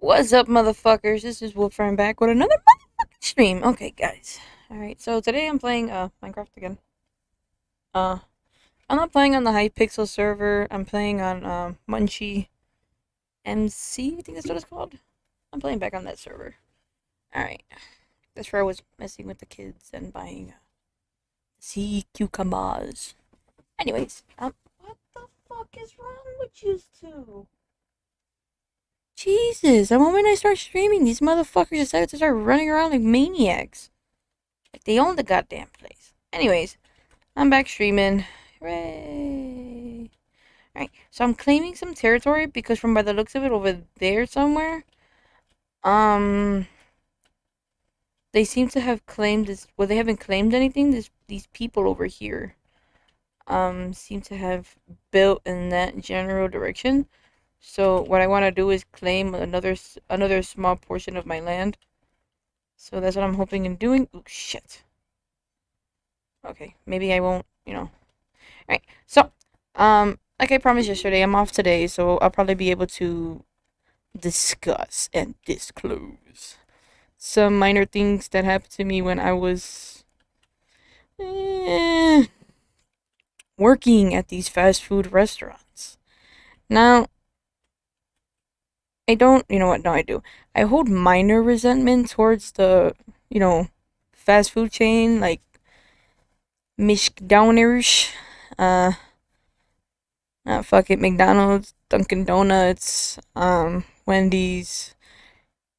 What's up, motherfuckers? This is Wolfram back with another motherfucking stream. Okay, guys. Alright, so today I'm playing Minecraft again. Uh I'm not playing on the Hypixel server. I'm playing on Munchie MC, I think that's what it's called. I'm playing back on that server. Alright. That's where I was messing with the kids and buying sea cucumbers. Anyways, what the fuck is wrong with you two? Jesus, the moment I start streaming, these motherfuckers decided to start running around like maniacs. Like they own the goddamn place. Anyways, I'm back streaming. Hooray! Alright, so I'm claiming some territory because from by the looks of it over there somewhere, um, they seem to have claimed this. Well, they haven't claimed anything. These people over here, seem to have built in that general direction. So what I want to do is claim another small portion of my land. So that's what I'm hoping and doing. Oh shit. Okay, maybe I won't. Alright, so, like I promised yesterday, I'm off today, so I'll probably be able to discuss and disclose some minor things that happened to me when I was eh, working at these fast food restaurants. Now, I don't, you know what? No, I do. I hold minor resentment towards the, you know, fast food chain, like Mishdowners, uh, fuck it, McDonald's, Dunkin' Donuts, Wendy's.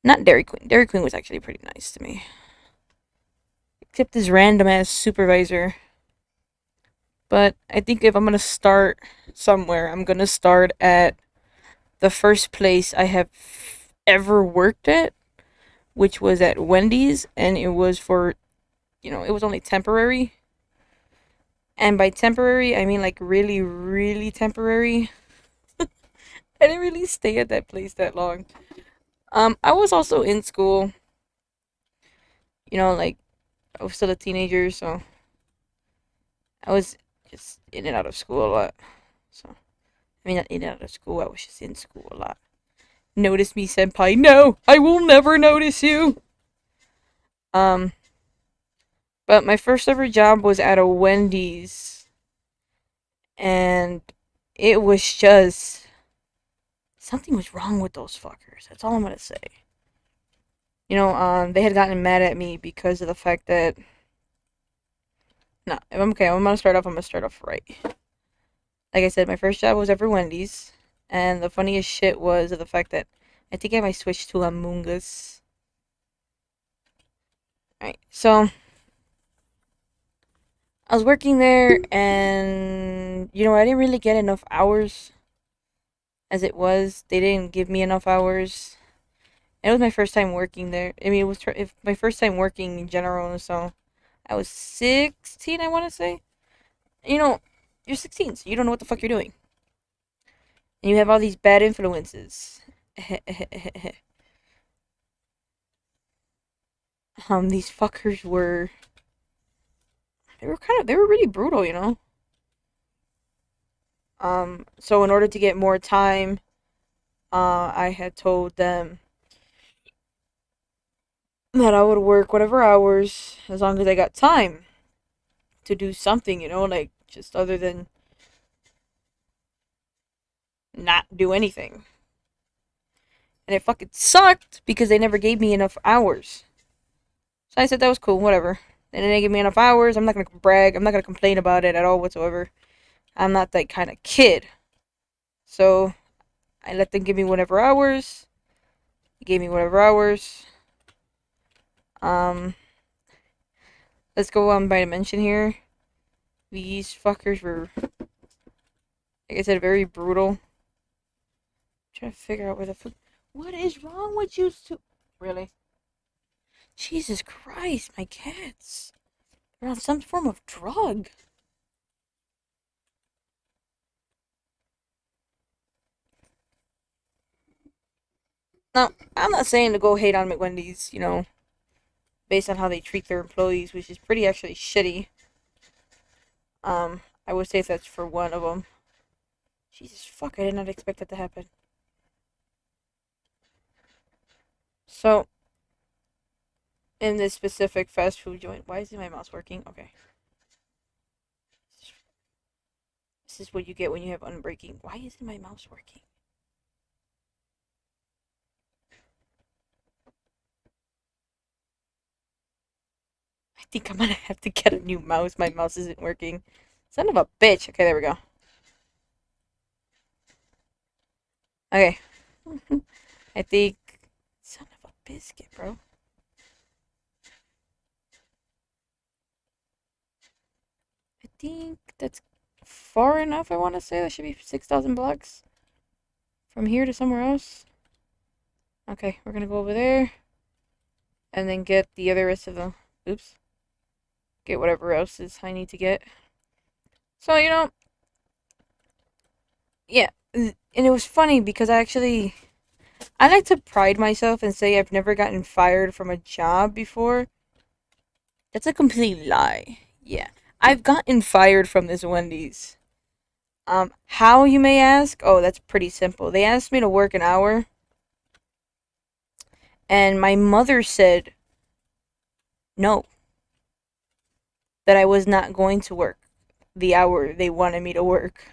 Not Dairy Queen. Dairy Queen was actually pretty nice to me. Except this random ass supervisor. But I think if I'm gonna start somewhere, I'm gonna start at the first place I have ever worked at, which was at Wendy's, and it was for, it was only temporary. And by temporary, I mean like really, really temporary. I didn't really stay at that place that long. I was also in school. Like I was still a teenager, so I was just in and out of school a lot. So I mean, not in and out of school. I was just in school a lot. Notice me, senpai? No, I will never notice you. Um, but my first ever job was at a Wendy's, and it was just something was wrong with those fuckers. That's all I'm gonna say. They had gotten mad at me because of the fact that no, if I'm okay, I'm gonna start off right. Like I said, my first job was ever Wendy's, and the funniest shit was the fact that I think I might switch to Among Us. Alright, so I was working there, and I didn't really get enough hours as it was. They didn't give me enough hours. It was my first time working there. I mean, my first time working in general, so I was 16, I want to say. You're 16, so you don't know what the fuck you're doing. And you have all these bad influences. These fuckers were. They were really brutal. So in order to get more time, I had told them that I would work whatever hours as long as I got time to do something, like just other than not do anything. And it fucking sucked because they never gave me enough hours. So I said that was cool, whatever. They didn't give me enough hours. I'm not gonna brag. I'm not gonna complain about it at all whatsoever. I'm not that kind of kid. So I let them give me whatever hours. They gave me whatever hours. Um, let's go on by dimension here. These fuckers were, like I said, very brutal. I'm trying to figure out where the fuck. What is wrong with you two? Really? Jesus Christ, my cats. They're on some form of drug. Now, I'm not saying to go hate on McWendy's, based on how they treat their employees, which is pretty actually shitty. I would say that's for one of them. Jesus fuck, I did not expect that to happen. So, in this specific fast food joint, why isn't my mouse working? Okay. This is what you get when you have unbreaking. Why isn't my mouse working? I think I'm gonna have to get a new mouse. My mouse isn't working. Son of a bitch. Okay, there we go. Okay. I think. Son of a biscuit, bro. I think that's far enough, I want to say. That should be 6,000 blocks. From here to somewhere else. Okay, we're gonna go over there. And then get the other rest of the. Oops. Get whatever else is I need to get. So, yeah. And it was funny because I like to pride myself and say I've never gotten fired from a job before. That's a complete lie. Yeah. I've gotten fired from this Wendy's. How, you may ask? Oh, that's pretty simple. They asked me to work an hour, and my mother said no, that I was not going to work the hour they wanted me to work.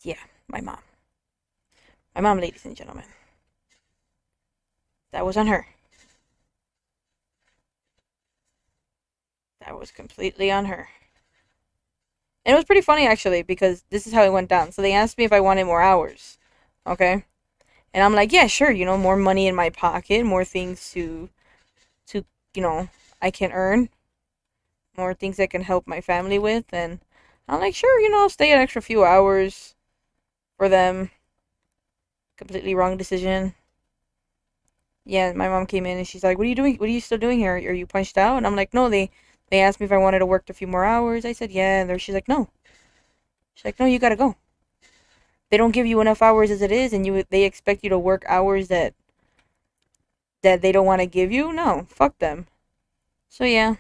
Yeah, my mom. My mom, ladies and gentlemen. That was on her. That was completely on her. And it was pretty funny, actually, because this is how it went down. So they asked me if I wanted more hours. Okay? And I'm like, yeah, sure, more money in my pocket, more things to, I can earn, more things I can help my family with. And I'm like, sure, I'll stay an extra few hours for them. Completely wrong decision. Yeah, my mom came in and she's like, what are you doing? What are you still doing here? Are you punched out? And I'm like, no, they asked me if I wanted to work a few more hours. I said, yeah. And she's like, no. She's like, no, you gotta go. They don't give you enough hours as it is, and they expect you to work hours that they don't want to give you. No, fuck them. So yeah,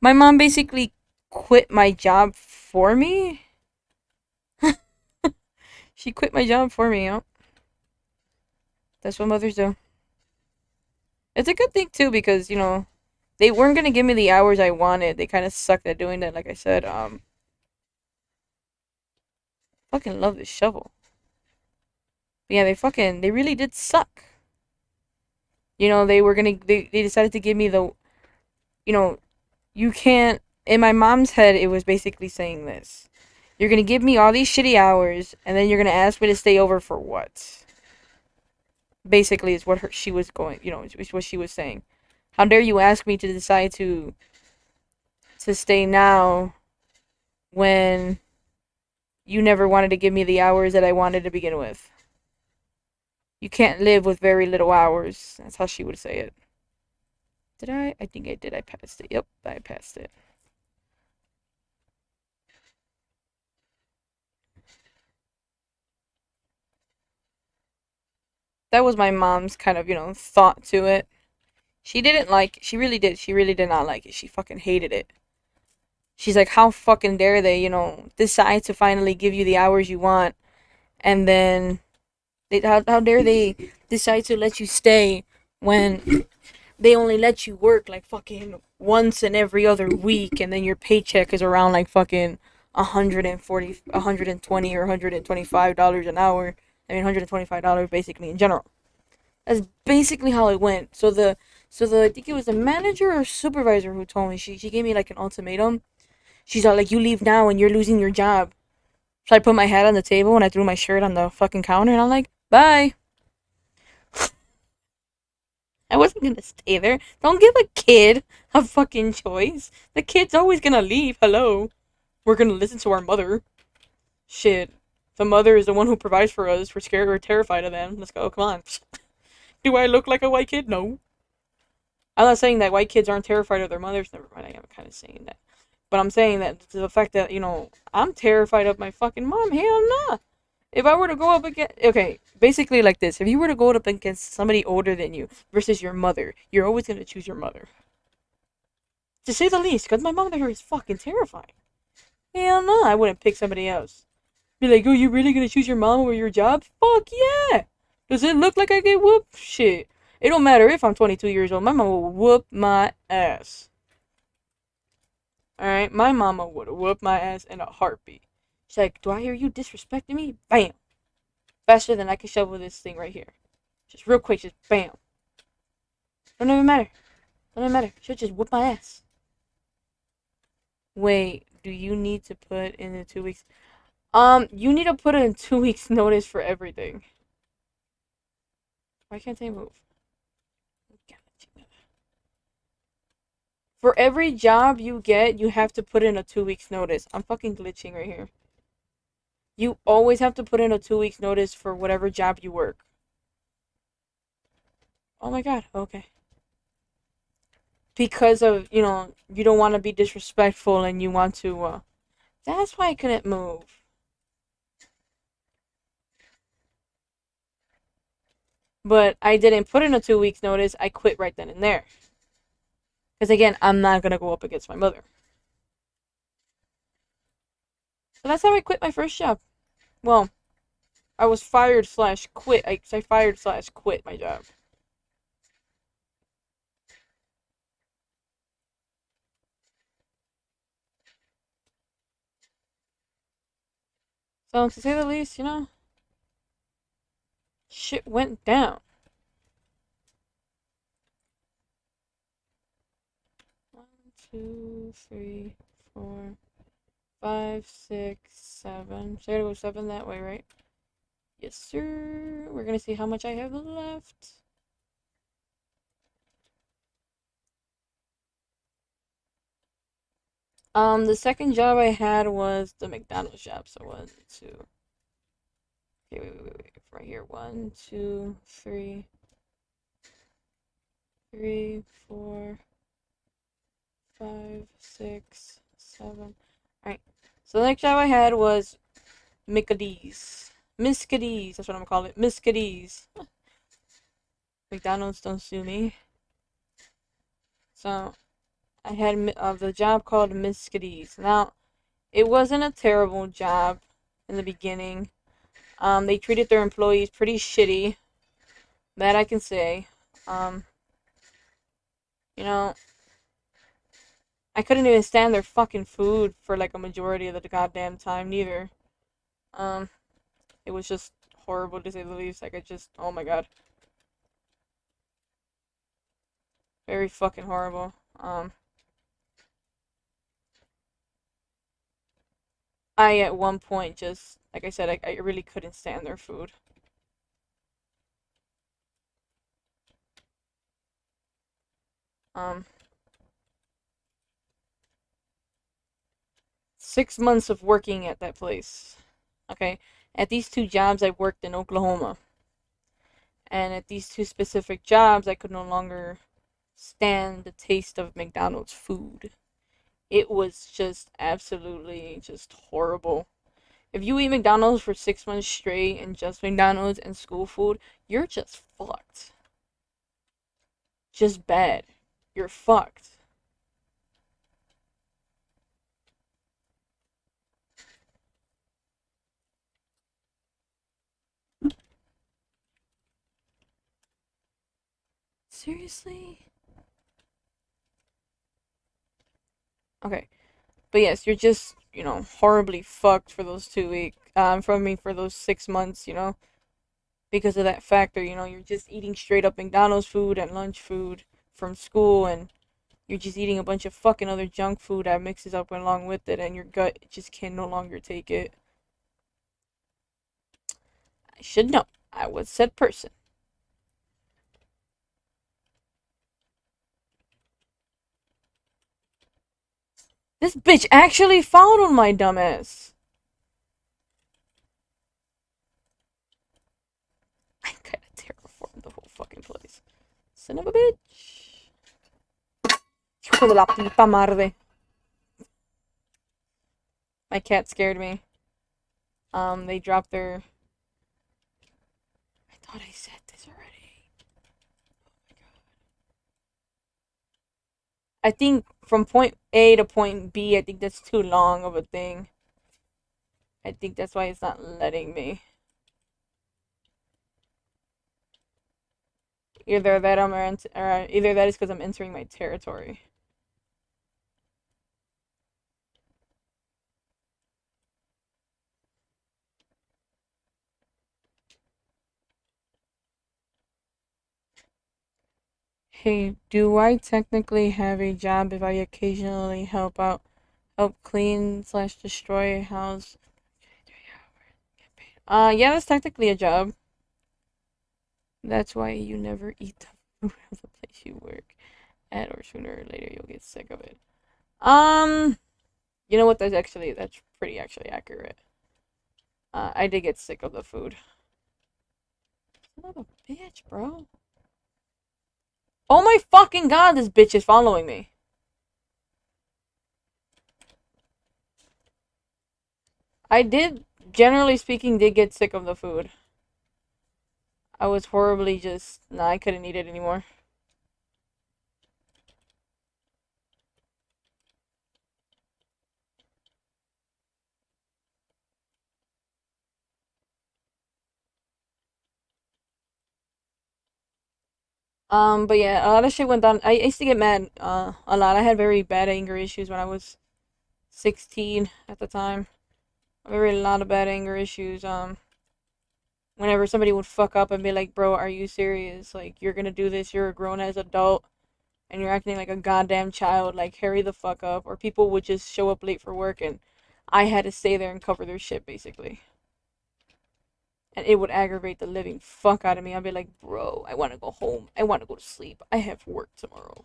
my mom basically quit my job for me. She quit my job for me. That's what mothers do. It's a good thing too because they weren't gonna give me the hours I wanted. They kind of sucked at doing that. Like I said, fucking love this shovel. But yeah, they really did suck. They decided to give me the, you can't, in my mom's head, it was basically saying this. You're gonna give me all these shitty hours, and then you're gonna ask me to stay over for what? Basically, is what she was going, is what she was saying. How dare you ask me to decide to stay now when you never wanted to give me the hours that I wanted to begin with? You can't live with very little hours. That's how she would say it. Did I? I think I did. I passed it. Yep, I passed it. That was my mom's kind of, thought to it. She really did. She really did not like it. She fucking hated it. She's like, how fucking dare they, decide to finally give you the hours you want, and then how dare they decide to let you stay when they only let you work like fucking once in every other week, and then your paycheck is around like fucking 140, 120, or $125 an hour. I mean, $125 basically in general. That's basically how it went. So I think it was the manager or supervisor who told me. She gave me like an ultimatum. She's all like, you leave now and you're losing your job. So I put my hat on the table and I threw my shirt on the fucking counter and I'm like, bye. I wasn't gonna stay there. Don't give a kid a fucking choice. The kid's always gonna leave. Hello. We're gonna listen to our mother. Shit. The mother is the one who provides for us. We're scared. We're terrified of them. Let's go. Come on. Do I look like a white kid? No. I'm not saying that white kids aren't terrified of their mothers. Never mind. I am kind of saying that. But I'm saying that to the fact that, I'm terrified of my fucking mom. Hell nah. If I were to go up against, okay, basically like this. If you were to go up against somebody older than you versus your mother, you're always going to choose your mother. To say the least, because my mother is fucking terrifying. Hell no, I wouldn't pick somebody else. Be like, oh, you really going to choose your mom over your job? Fuck yeah. Does it look like I get whooped? Shit. It don't matter if I'm 22 years old. My mama will whoop my ass. Alright? My mama would have whooped my ass in a heartbeat. She's like, do I hear you disrespecting me? Bam. Faster than I can shovel this thing right here. Just real quick, just bam. Don't even matter. Don't even matter. She'll just whoop my ass. Wait, do you need to put in the 2 weeks? You need to put in 2 weeks notice for everything. Why can't they move? For every job you get, you have to put in a 2 weeks notice. I'm fucking glitching right here. You always have to put in a 2 weeks notice for whatever job you work. Oh my god, okay. Because of, you don't want to be disrespectful and you want to, that's why I couldn't move. But I didn't put in a 2 weeks notice, I quit right then and there. Because again, I'm not gonna go up against my mother. So that's how I quit my first job. Well, I was fired slash quit. I fired slash quit my job. So to say the least, shit went down. 1, 2, 3, 4, 5, 6, 7. So I gotta go 7 that way, right? Yes, sir. We're gonna see how much I have left. The second job I had was the McDonald's job. So 1, 2. Okay, wait. Right here. 1, 2, 3, 3, 4, 5, 6, 7. Alright. So the next job I had was Mickad's. Miskad's. That's what I'm gonna call it. Miskad's. McDonald's, don't sue me. So I had the job called Miskad's. Now, it wasn't a terrible job in the beginning. They treated their employees pretty shitty. That I can say. You know, I couldn't even stand their fucking food for like a majority of the goddamn time, neither. It was just horrible to say the least. Like, oh my god. Very fucking horrible. I at one point just, like I said, I really couldn't stand their food. Um, 6 months of working at that place. Okay, at these two jobs I worked in Oklahoma. And at these two specific jobs I could no longer stand the taste of McDonald's food. It was just absolutely just horrible. If you eat McDonald's for 6 months straight and just McDonald's and school food, you're just fucked. Just bad. You're fucked. Seriously? Okay. But yes, you're just, horribly fucked for those 2 weeks. For those 6 months, because of that factor, you're just eating straight up McDonald's food and lunch food from school, and you're just eating a bunch of fucking other junk food that mixes up along with it, and your gut just can no longer take it. I should know. I was said person. This bitch actually followed my dumbass. I kinda terraformed the whole fucking place. Son of a bitch. Hijo de la puta madre. My cat scared me. They dropped their... I thought I said this already. Oh my god. I think from point A to point B, I think that's too long of a thing. I think that's why it's not letting me. Either that or either that is because I'm entering my territory. Hey, do I technically have a job if I occasionally help clean slash destroy a house? Yeah, that's technically a job. That's why you never eat the food of the place you work at, or sooner or later you'll get sick of it. Um, you know what? That's pretty actually accurate. I did get sick of the food. Son of a bitch, bro. Oh my fucking god, this bitch is following me. I did, generally speaking, did get sick of the food. I was horribly just, nah, I couldn't eat it anymore. But yeah, a lot of shit went down. I used to get mad, a lot. I had very bad anger issues when I was 16 at the time. Very a lot of bad anger issues. Whenever somebody would fuck up and be like, bro, are you serious? Like, you're gonna do this, you're a grown ass adult, and you're acting like a goddamn child, like, hurry the fuck up. Or people would just show up late for work and I had to stay there and cover their shit, basically. And it would aggravate the living fuck out of me. I'd be like, bro, I wanna go home. I wanna go to sleep. I have work tomorrow.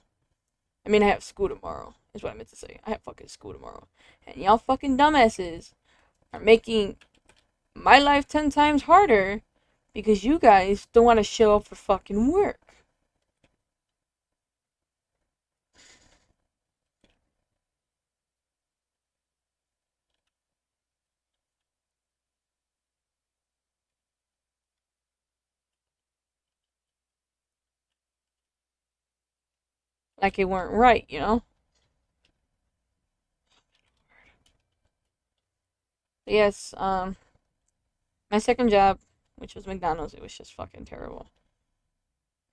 I mean, I have school tomorrow, is what I meant to say. I have fucking school tomorrow. And y'all fucking dumbasses are making my life 10 times harder because you guys don't want to show up for fucking work. Like it weren't right, you know? But yes, my second job, which was McDonald's, it was just fucking terrible.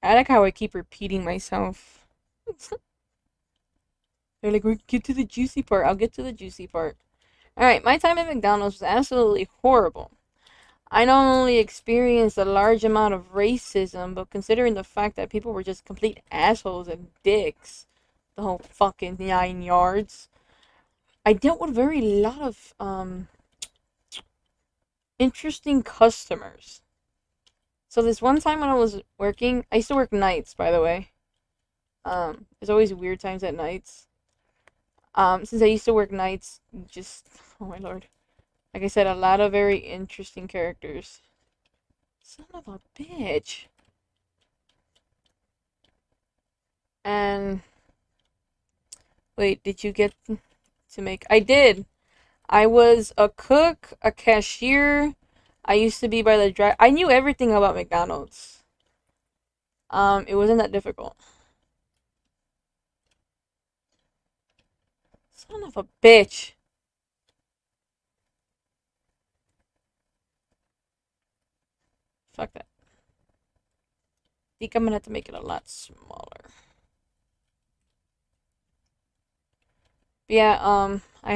I like how I keep repeating myself. They're like, get to the juicy part. I'll get to the juicy part. Alright, my time at McDonald's was absolutely horrible. I not only experienced a large amount of racism, but considering the fact that people were just complete assholes and dicks, the whole fucking 9 yards, I dealt with very lot of interesting customers. So this one time when I was working, I used to work nights, by the way. There's always weird times at nights. Since I used to work nights, just oh my lord, like I said, a lot of very interesting characters. Son of a bitch. And wait, did you get to make? I did. I was a cook, a cashier. I used to be by the drive. I knew everything about McDonald's. It wasn't that difficult. Son of a bitch. Fuck that. Think I'm gonna have to make it a lot smaller. But yeah, I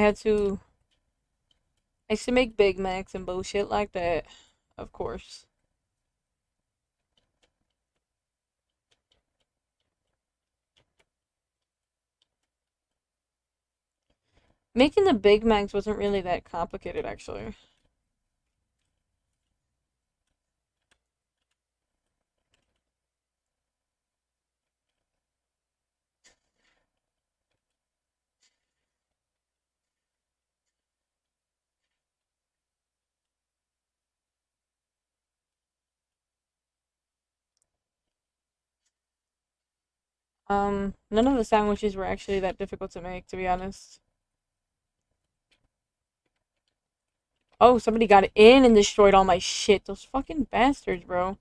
used to make Big Macs and bullshit like that. Of course. Making the Big Macs wasn't really that complicated, actually. None of the sandwiches were actually that difficult to make, to be honest. Oh, somebody got in and destroyed all my shit. Those fucking bastards, bro.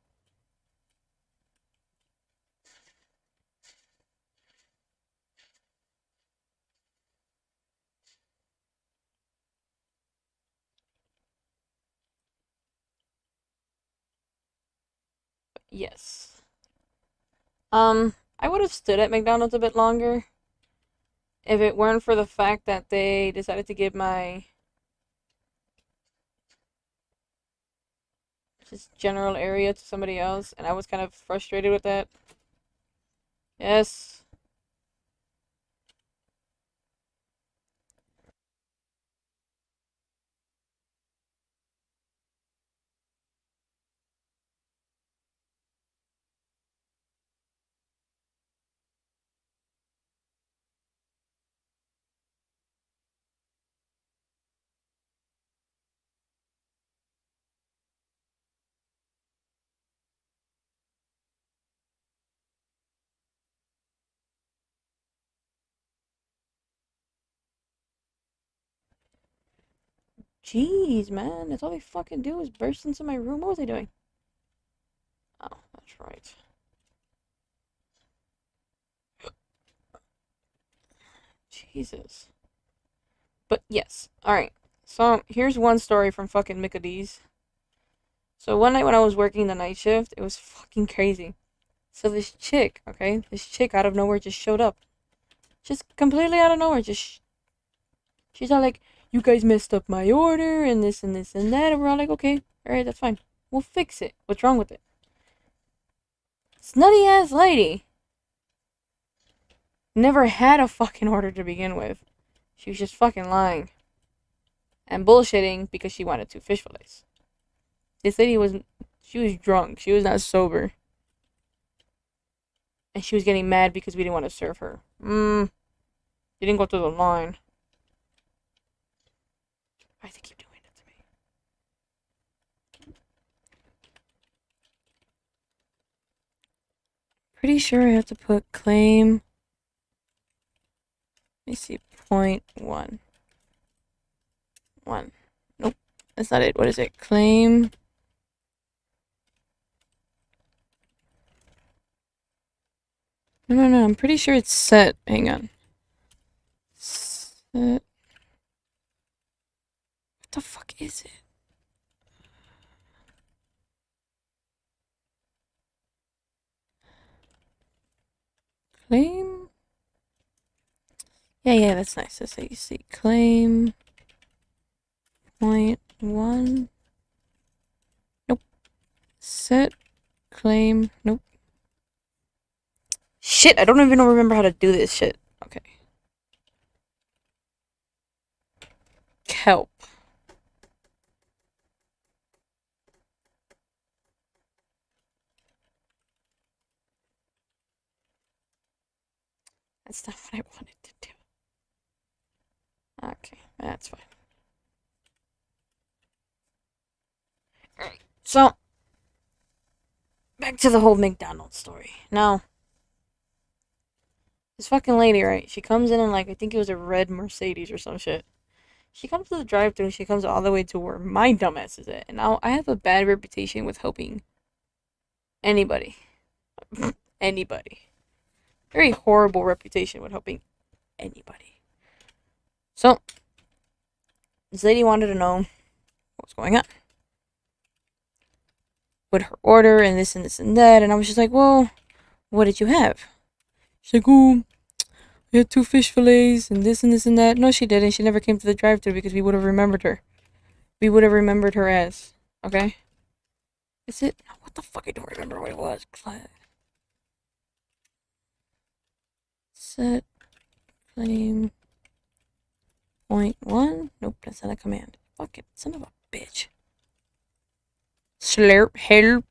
Yes. I would have stood at McDonald's a bit longer if it weren't for the fact that they decided to give my just general area to somebody else, and I was kind of frustrated with that. Yes. Jeez, man. That's all they fucking do is burst into my room. What was I doing? Oh, that's right. Jesus. But yes. Alright. So, here's one story from fucking Mika D's. So, one night when I was working the night shift, it was fucking crazy. So, this chick, okay? This chick out of nowhere just showed up. Just completely out of nowhere. She's all like, you guys messed up my order, and this and this and that. And we're all like, okay, alright, that's fine. We'll fix it. What's wrong with it? This nutty ass lady never had a fucking order to begin with. She was just fucking lying. And bullshitting because she wanted 2 fish fillets. This lady she was drunk. She was not sober. And she was getting mad because we didn't want to serve her. She didn't go through the line. Why do they keep doing that to me? Pretty sure I have to put claim. Let me see. 0.1. 1. Nope. That's not it. What is it? Claim. No. I'm pretty sure it's set. Hang on. Set. What the fuck is it? Claim? Yeah, that's nice. That's how you see. Claim. 0.1. Nope. Set. Claim. Nope. Shit, I don't even remember how to do this shit. Okay. Kelp. That's not what I wanted to do. Okay, that's fine. Alright, so back to the whole McDonald's story. Now, this fucking lady, right? She comes in like, I think it was a red Mercedes or some shit. She comes to the drive-thru. She comes all the way to where my dumbass is at. And now I have a bad reputation with helping anybody. Anybody. Very horrible reputation with helping anybody. So, this lady wanted to know what was going on with her order and this and this and that. And I was just like, well, what did you have? She's like, oh, we had 2 fish fillets and this and this and that. No, she didn't. She never came to the drive-thru because we would have remembered her. We would have remembered her as. Okay? Is it? What the fuck? I don't remember what it was. Set. Claim. 0.1. Nope, that's not a command. Fuck it. Son of a bitch. Slurp. Help.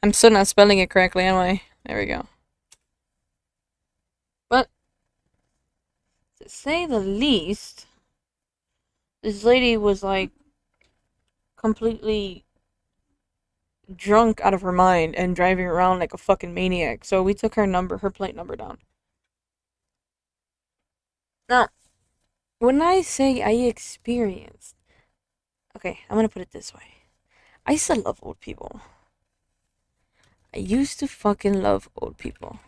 I'm still not spelling it correctly, am I? There we go. But, to say the least, this lady was like completely drunk out of her mind and driving around like a fucking maniac. So we took her plate number down. Now, when I say I experienced, okay, I'm gonna put it this way. I used to love old people. I used to fucking love old people.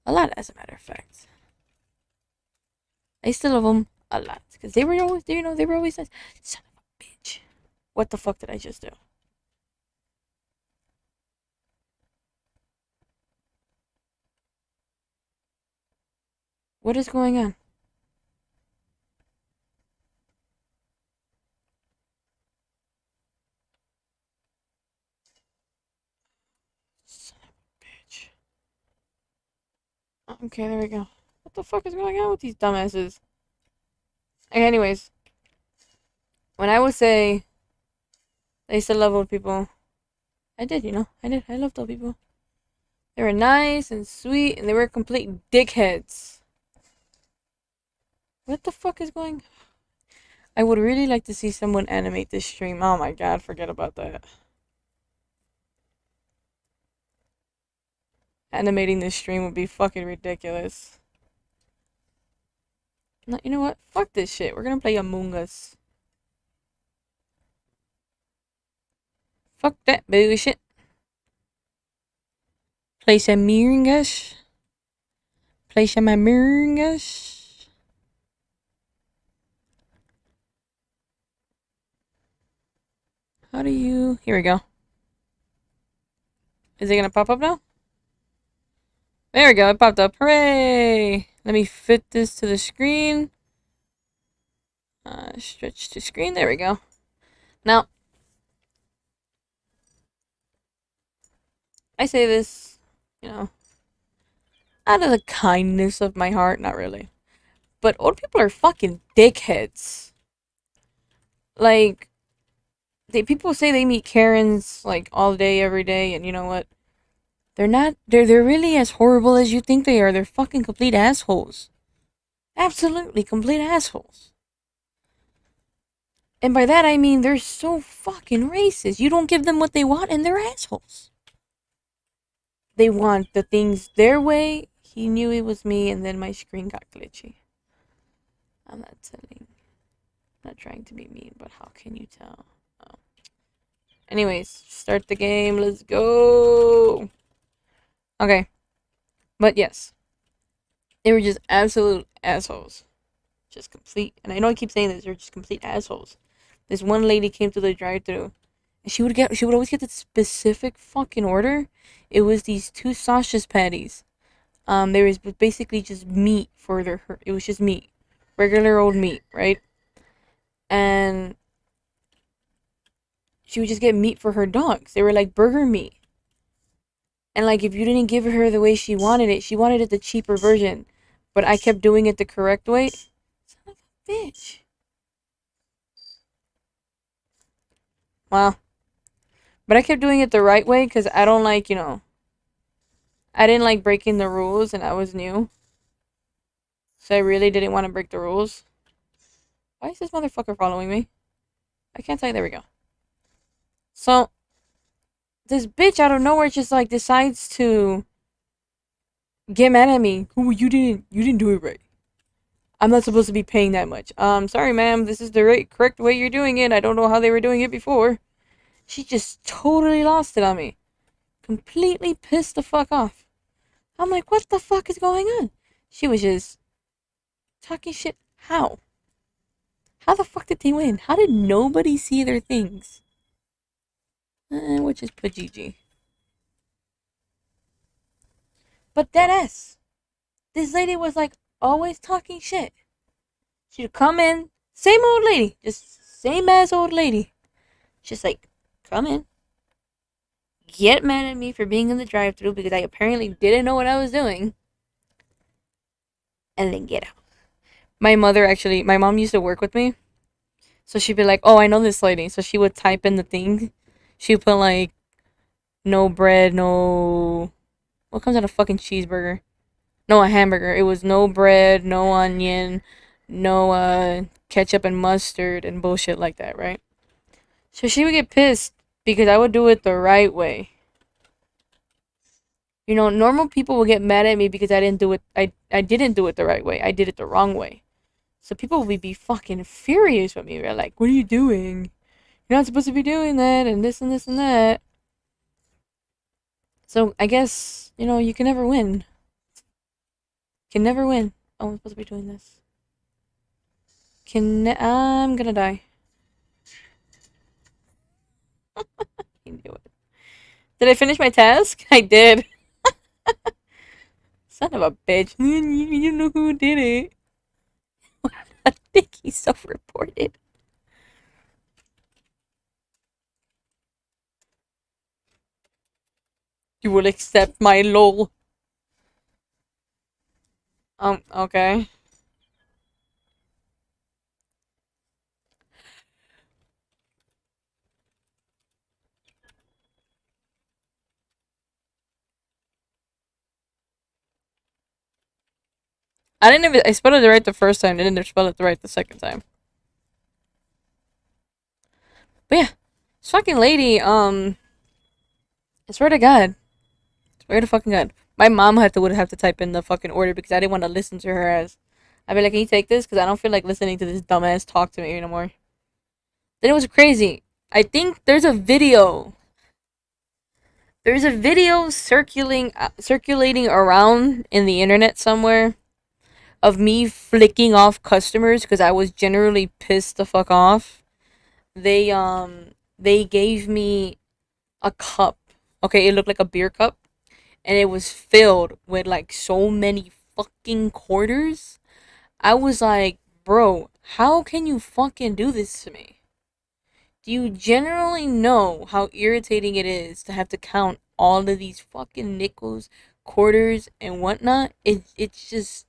A lot, as a matter of fact. I used to love them a lot because they were always, they were always nice. Son of a bitch! What the fuck did I just do? What is going on? Son of a bitch. Okay, there we go. What the fuck is going on with these dumbasses? Okay, anyways, when I would say I used to love old people, I did, I did. I loved old people. They were nice and sweet, and they were complete dickheads. What the fuck is going? I would really like to see someone animate this stream. Oh my god, forget about that. Animating this stream would be fucking ridiculous. No, you know what? Fuck this shit. We're gonna play Among Us. Fuck that bullshit. Play some Among Us. Play some Among Us. How do you... Here we go. Is it gonna pop up now? There we go. It popped up. Hooray! Let me fit this to the screen. Stretch to screen. There we go. Now, I say this, out of the kindness of my heart. Not really. But old people are fucking dickheads. Like, people say they meet Karens, like, all day, every day, and you know what? They're not, they're really as horrible as you think they are. They're fucking complete assholes. Absolutely complete assholes. And by that I mean they're so fucking racist. You don't give them what they want and they're assholes. They want the things their way. He knew it was me and then my screen got glitchy. I'm not telling. I'm not trying to be mean, but how can you tell? Oh. Anyways, start the game. Let's go. Okay. But yes. They were just absolute assholes. Just complete. And I know I keep saying this. They're just complete assholes. This one lady came to the drive-thru, and she would always get the specific fucking order. It was these 2 sausage patties. There was basically just meat for it was just meat, regular old meat, right? And she would just get meat for her dogs. They were like burger meat. And like if you didn't give her the way she wanted it the cheaper version. But I kept doing it the correct way. Son of a bitch. Wow. But I kept doing it the right way because I don't like, I didn't like breaking the rules and I was new. So I really didn't want to break the rules. Why is this motherfucker following me? I can't tell you. There we go. So, this bitch out of nowhere just like decides to get mad at me. Ooh, you didn't do it right. I'm not supposed to be paying that much. Sorry ma'am, this is the correct way you're doing it. I don't know how they were doing it before. She just totally lost it on me. Completely pissed the fuck off. I'm like, what the fuck is going on? She was just talking shit. How? How the fuck did they win? How did nobody see their things? Which is Pajiji. But deadass. This lady was like always talking shit. She'd come in, same old lady, just same ass old lady. Just like, come in, get mad at me for being in the drive-thru because I apparently didn't know what I was doing, and then get out. My mom used to work with me, so she'd be like, oh, I know this lady. So she would type in the thing. She would put like, no bread, no... What comes on a fucking cheeseburger? No, a hamburger. It was no bread, no onion, no ketchup and mustard and bullshit like that, right? So she would get pissed because I would do it the right way. Normal people would get mad at me because I didn't do it. I didn't do it the right way. I did it the wrong way. So people would be fucking furious with me. They're like, "What are you doing? You're not supposed to be doing that, and this and this and that." So I guess you can never win. Can never win. Oh, I'm supposed to be doing this. I'm gonna die. I knew it. Did I finish my task? I did. Son of a bitch. You know who did it. I think he self-reported. You will accept my lol. Okay. I didn't even, I spelled it right the first time, I didn't spell it right the second time. But yeah, this fucking lady, I swear to God. Swear to fucking God. My mom would have to type in the fucking order because I didn't want to listen to her as. I'd be like, can you take this? Because I don't feel like listening to this dumbass talk to me anymore. Then it was crazy. I think there's a video. There's a video circulating around in the internet somewhere of me flicking off customers because I was generally pissed the fuck off. They gave me a cup. Okay, it looked like a beer cup and it was filled with like so many fucking quarters. I was like, bro, how can you fucking do this to me? Do you generally know how irritating it is to have to count all of these fucking nickels, quarters, and whatnot? It's just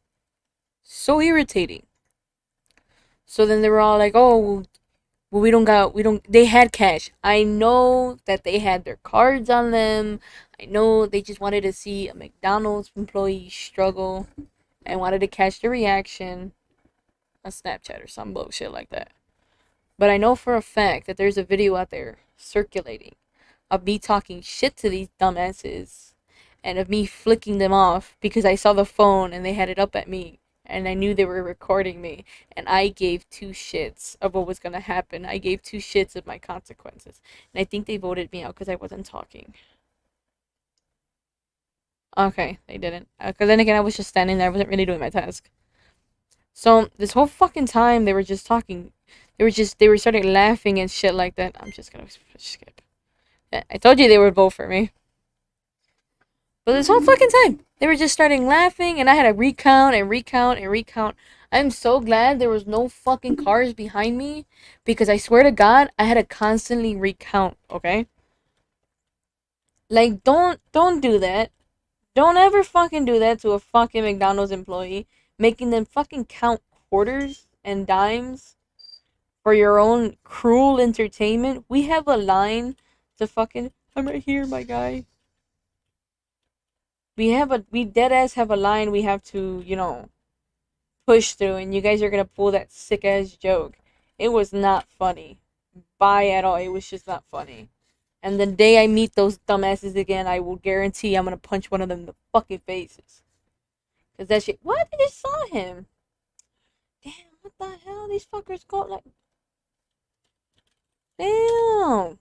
so irritating. So then they were all like, oh, well, we don't, they had cash. I know that they had their cards on them. I know they just wanted to see a McDonald's employee struggle and wanted to catch the reaction on Snapchat or some bullshit like that. But I know for a fact that there's a video out there circulating of me talking shit to these dumbasses and of me flicking them off because I saw the phone and they had it up at me and I knew they were recording me and I gave two shits of what was going to happen. I gave two shits of my consequences. And I think they voted me out because I wasn't talking. Okay, they didn't. Because then again, I was just standing there. I wasn't really doing my task. So this whole fucking time they were just talking. They were starting laughing and shit like that. I'm just gonna skip. I told you they would vote for me. But this whole fucking time they were just starting laughing and I had to recount and recount and recount. I'm so glad there was no fucking cars behind me because I swear to God I had to constantly recount, okay? Like don't do that. Don't ever fucking do that to a fucking McDonald's employee, making them fucking count quarters and dimes for your own cruel entertainment. We have a line to fucking. I'm right here, my guy. We dead ass have a line we have to, push through, and you guys are gonna pull that sick ass joke. It was not funny. Bye at all. It was just not funny. And the day I meet those dumbasses again, I will guarantee I'm gonna punch one of them in the fucking faces. Cause that shit. What? I just saw him. Damn, what the hell? These fuckers got like. Damn.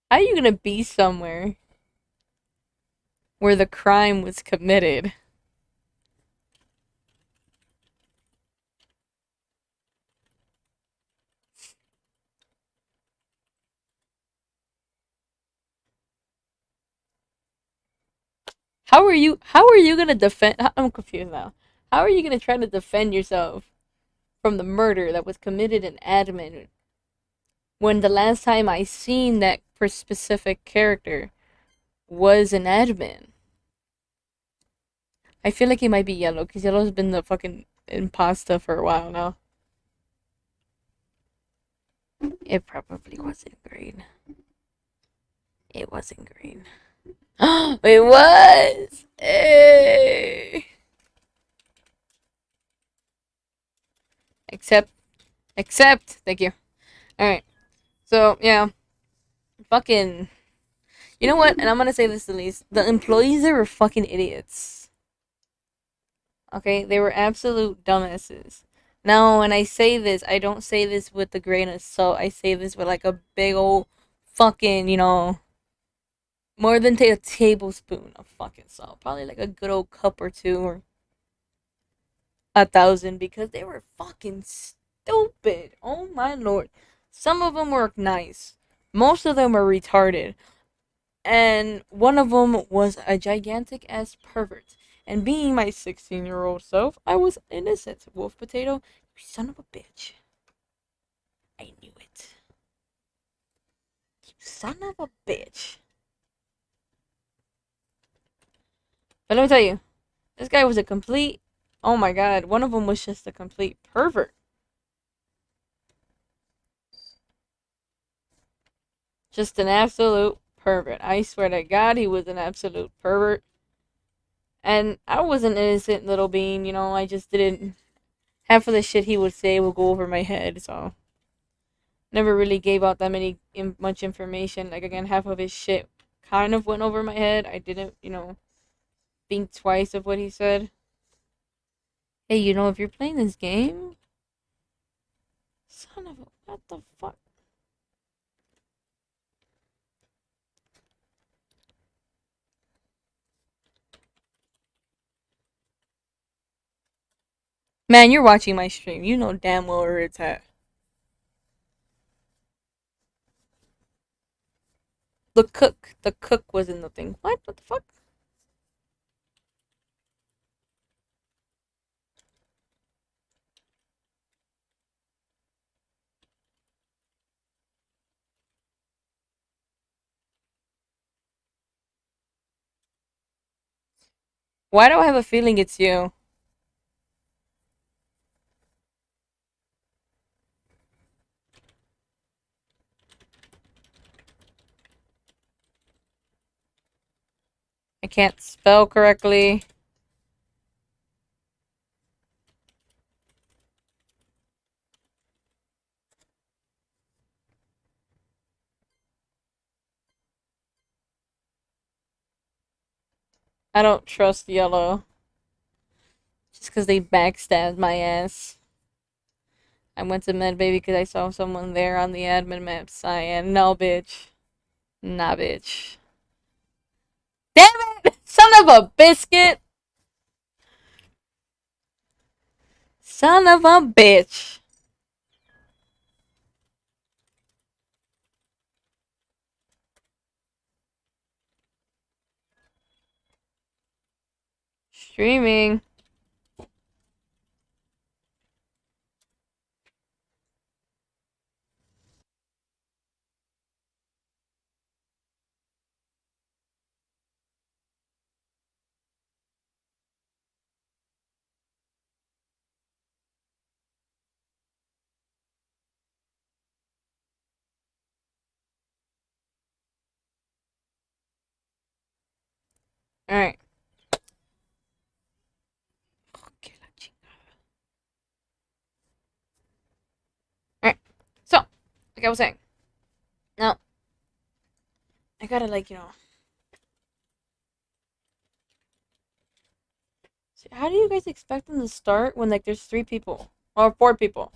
How are you gonna be somewhere where the crime was committed? How are you gonna defend I'm confused now. How are you gonna try to defend yourself from the murder that was committed in admin when the last time I seen that specific character was an admin? I feel like it might be Yellow, because Yellow's been the fucking imposter for a while now. It probably wasn't green. It wasn't green. It was! Hey! Except, thank you. Alright. So, yeah. Fucking. You know what? And I'm gonna say this the least. The employees there were fucking idiots. Okay? They were absolute dumbasses. Now, when I say this, I don't say this with a grain of salt. I say this with like a big old fucking, more than a tablespoon of fucking salt. Probably like a good old cup or two or 1,000 because they were fucking stupid. Oh my lord. Some of them were nice. Most of them were retarded. And one of them was a gigantic ass pervert. And being my 16-year-old self, I was innocent. Wolf Potato, you son of a bitch. I knew it. You son of a bitch. But let me tell you, this guy was a complete. Oh my god, one of them was just a complete pervert. Just an absolute pervert. I swear to God, he was an absolute pervert. And I was an innocent little bean, I just didn't. Half of the shit he would say would go over my head, so. Never really gave out that much information. Like, again, half of his shit kind of went over my head. I didn't, think twice of what he said. Hey, if you're playing this game. Son of a. What the fuck? Man, you're watching my stream. You know damn well where it's at. The cook was in the thing. What? What the fuck? Why do I have a feeling it's you? I can't spell correctly. I don't trust yellow. Just because they backstabbed my ass. I went to MedBay because I saw someone there on the admin map. Cyan. No, bitch. Nah, bitch. Damn it! Son of a biscuit! Son of a bitch. Streaming. Alright. Alright. So, like I was saying. Now, I gotta, how do you guys expect them to start when, there's 3 people? Or 4 people?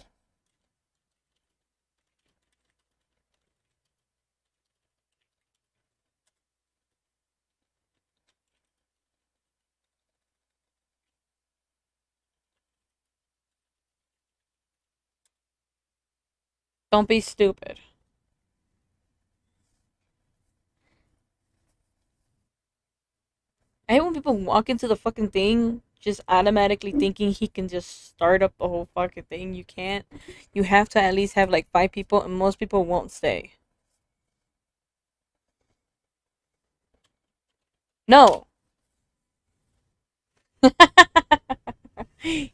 Don't be stupid. I hate when people walk into the fucking thing just automatically thinking he can just start up the whole fucking thing. You can't. You have to at least have 5 people, and most people won't stay. No.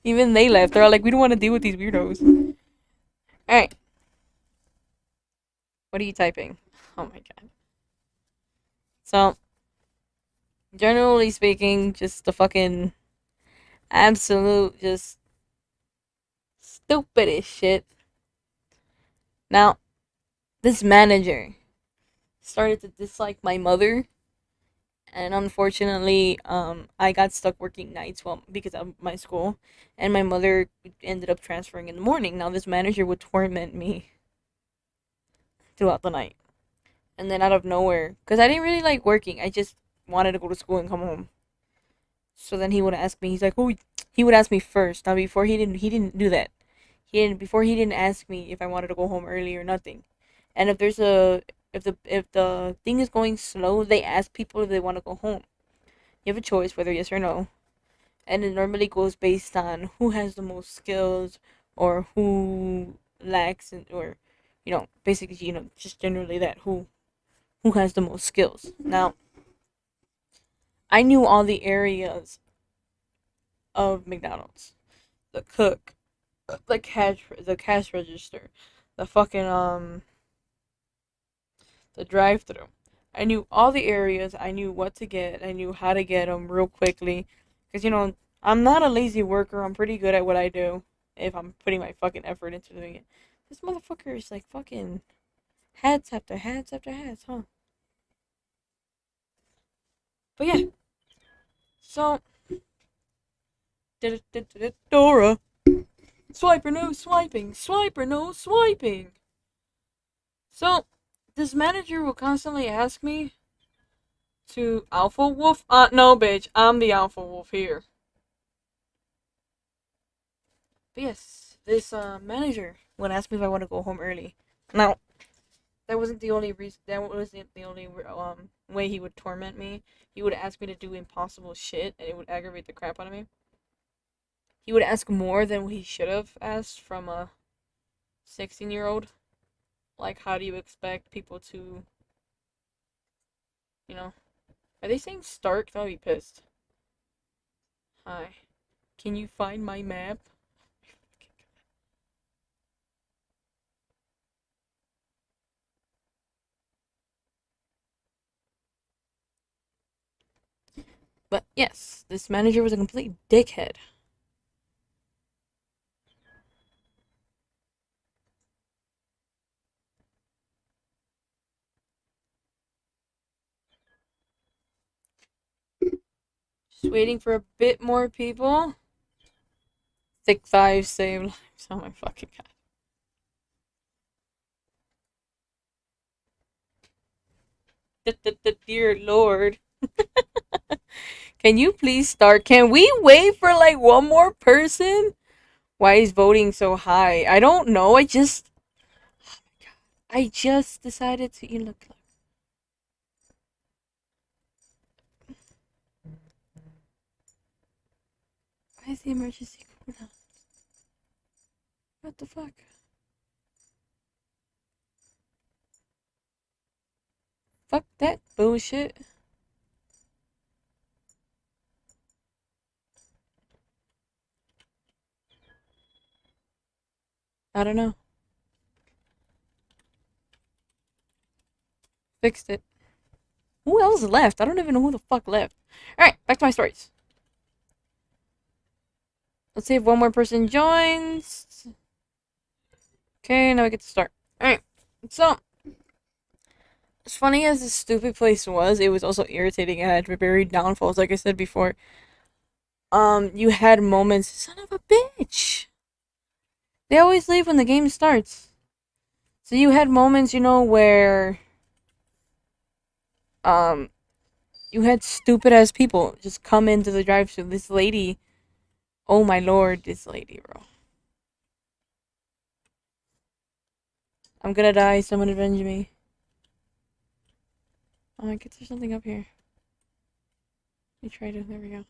Even they left. They're all like, we don't want to deal with these weirdos. Alright. What are you typing? Oh my god. So, generally speaking, just the fucking absolute, just stupidest shit. Now, this manager started to dislike my mother, And unfortunately, I got stuck working nights because of my school, and my mother ended up transferring in the morning. Now this manager would torment me throughout the night, and then out of nowhere, because I didn't really like working, I just wanted to go to school and come home. So then he would ask me. He's like, "Oh," he would ask me first. Now before he didn't do that. He didn't ask me if I wanted to go home early or nothing. And if the thing is going slow, they ask people if they want to go home. You have a choice whether yes or no, and it normally goes based on who has the most skills or who lacks or basically just generally that who has the most skills. Now, I knew all the areas of McDonald's. The cook, the cash register, the fucking the drive-through. I knew all the areas. I knew what to get. I knew how to get them real quickly. Because, I'm not a lazy worker. I'm pretty good at what I do if I'm putting my fucking effort into doing it. This motherfucker is like fucking hats after hats after hats, huh? But yeah, so. Dora. Swiper, no swiping. Swiper, no swiping. So, this manager will constantly ask me to Alpha Wolf. No, bitch. I'm the Alpha Wolf here. But yes, this manager would ask me if I want to go home early. Now, that wasn't the only reason. That wasn't the only way he would torment me. He would ask me to do impossible shit, and it would aggravate the crap out of me. He would ask more than he should have asked from a 16-year-old. Like, how do you expect people to, you know? Are they saying Stark? I'll be pissed. Hi. Can you find my map? But yes, this manager was a complete dickhead. Just waiting for a bit more people. Thick thighs save lives. Oh my fucking god. Dear lord. Can you please start? Can we wait for like one more person? Why is voting so high? I don't know. I just decided to look. Why is the emergency cooldown? What the fuck? Fuck that bullshit. I don't know. Fixed it. Who else left? I don't even know who the fuck left. Alright, back to my stories. Let's see if one more person joins. Okay, now we get to start. Alright, so, as funny as this stupid place was, it was also irritating. It had very downfalls, like I said before. You had moments. Son of a bitch! They always leave when the game starts. So you had moments, where, um, you had stupid ass people just come into the drive thru. This lady, oh my lord, this lady, bro. I'm gonna die. Someone avenge me. Oh my god, there's something up here. Let me try to. There we go.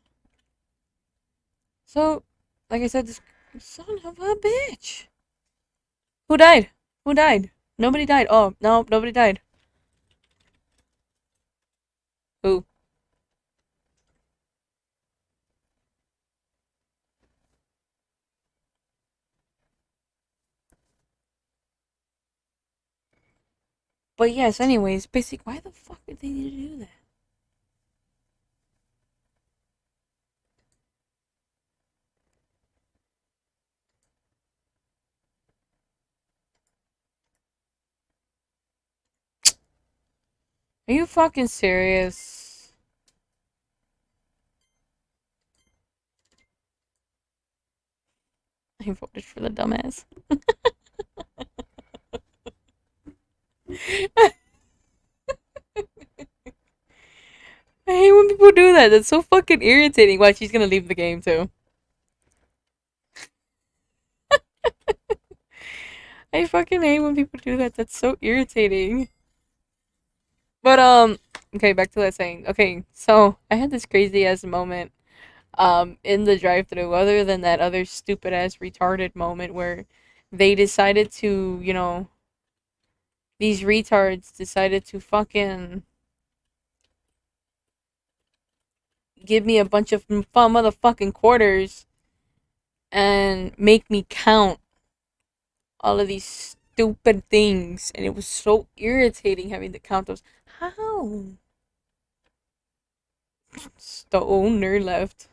So, like I said, this son of a bitch. Who died? Who died? Nobody died. Oh no, nobody died. Who? But yes, anyways, basic. Why the fuck did they need to do that? Are you fucking serious? I voted for the dumbass. I hate when people do that. That's so fucking irritating. Why, she's gonna leave the game too. I fucking hate when people do that. That's so irritating. But okay, back to that saying. Okay, so I had this crazy ass moment in the drive-through. Other than that other stupid ass retarded moment where they decided to, these retards decided to fucking give me a bunch of fun motherfucking quarters and make me count all of these stupid things, and it was so irritating having to count those. How? The owner left.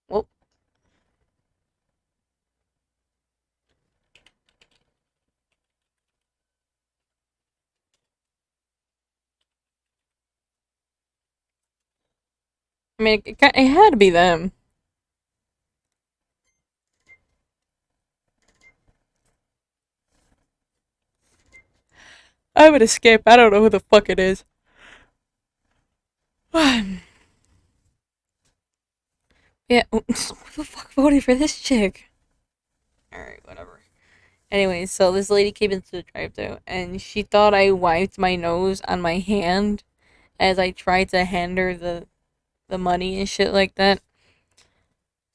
Well, I mean, it had to be them. I would escape. I don't know who the fuck it is. Yeah, who the fuck voted for this chick? Alright, whatever. Anyways, so this lady came into the drive-thru and she thought I wiped my nose on my hand as I tried to hand her the money and shit like that.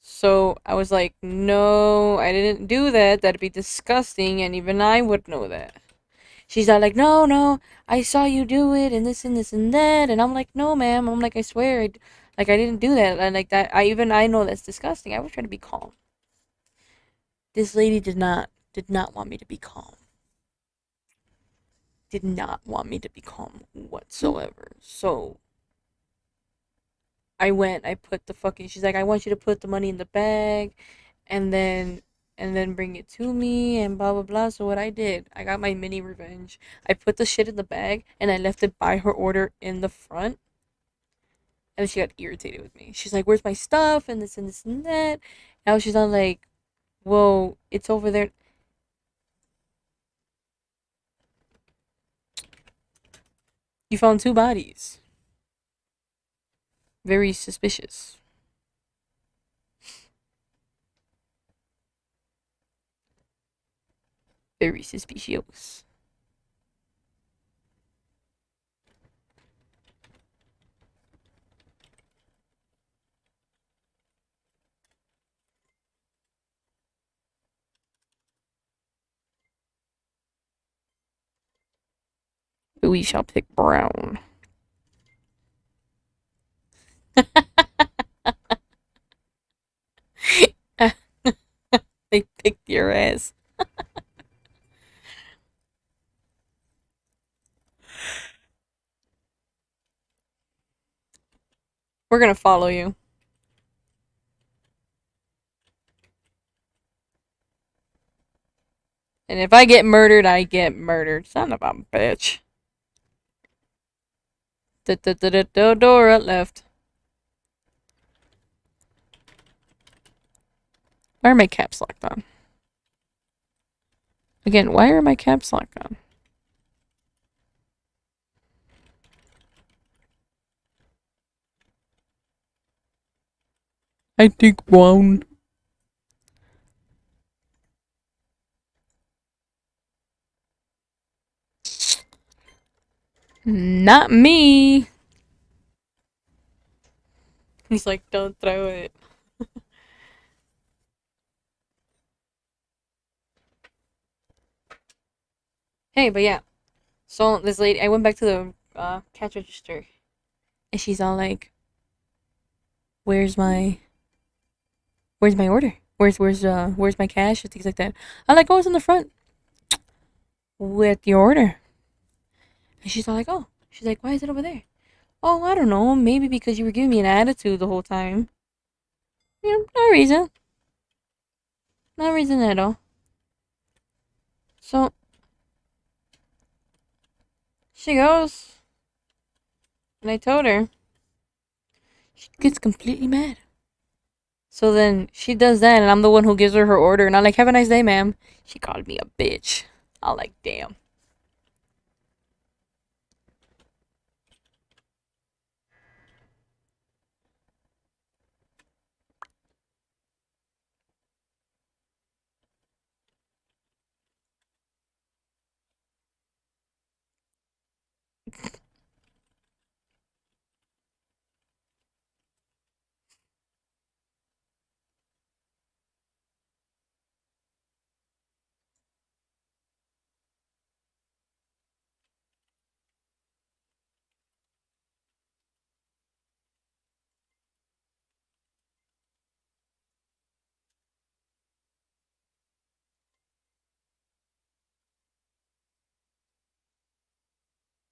So I was like, no, I didn't do that. That'd be disgusting, and even I would know that. She's all like, no, no, I saw you do it, and this and this and that. And I'm like, no, ma'am. I'm like, I swear, like I didn't do that. And like that, I know that's disgusting. I was trying to be calm. This lady did not want me to be calm. Did not want me to be calm whatsoever. So I put the fucking, she's like, I want you to put the money in the bag and then bring it to me and blah blah blah. So what I did, I got my mini revenge. I put the shit in the bag and I left it by her order in the front. And she got irritated with me. She's like, where's my stuff? And this and this and that. Now she's on like, whoa, it's over there. You found two bodies. Very suspicious. Very suspicious. We shall pick brown. They picked your ass. We're gonna follow you. And if I get murdered, I get murdered. Son of a bitch. Dora left. Why are my caps locked on? Again, why are my caps locked on? I think brown. Not me. He's like, don't throw it. Hey, but yeah. So this lady, I went back to the cash register, and she's all like, "Where's my order? Where's my cash and things like that?" I'm like, "Oh, it's in the front with your order." And she's all like, "Oh," she's like, "Why is it over there?" "Oh, I don't know. Maybe because you were giving me an attitude the whole time." Yeah, no reason. No reason at all. So She goes, and I told her. She gets completely mad. So then she does that, and I'm the one who gives her order, and I'm like, "Have a nice day, ma'am." She called me a bitch. I'm like, damn.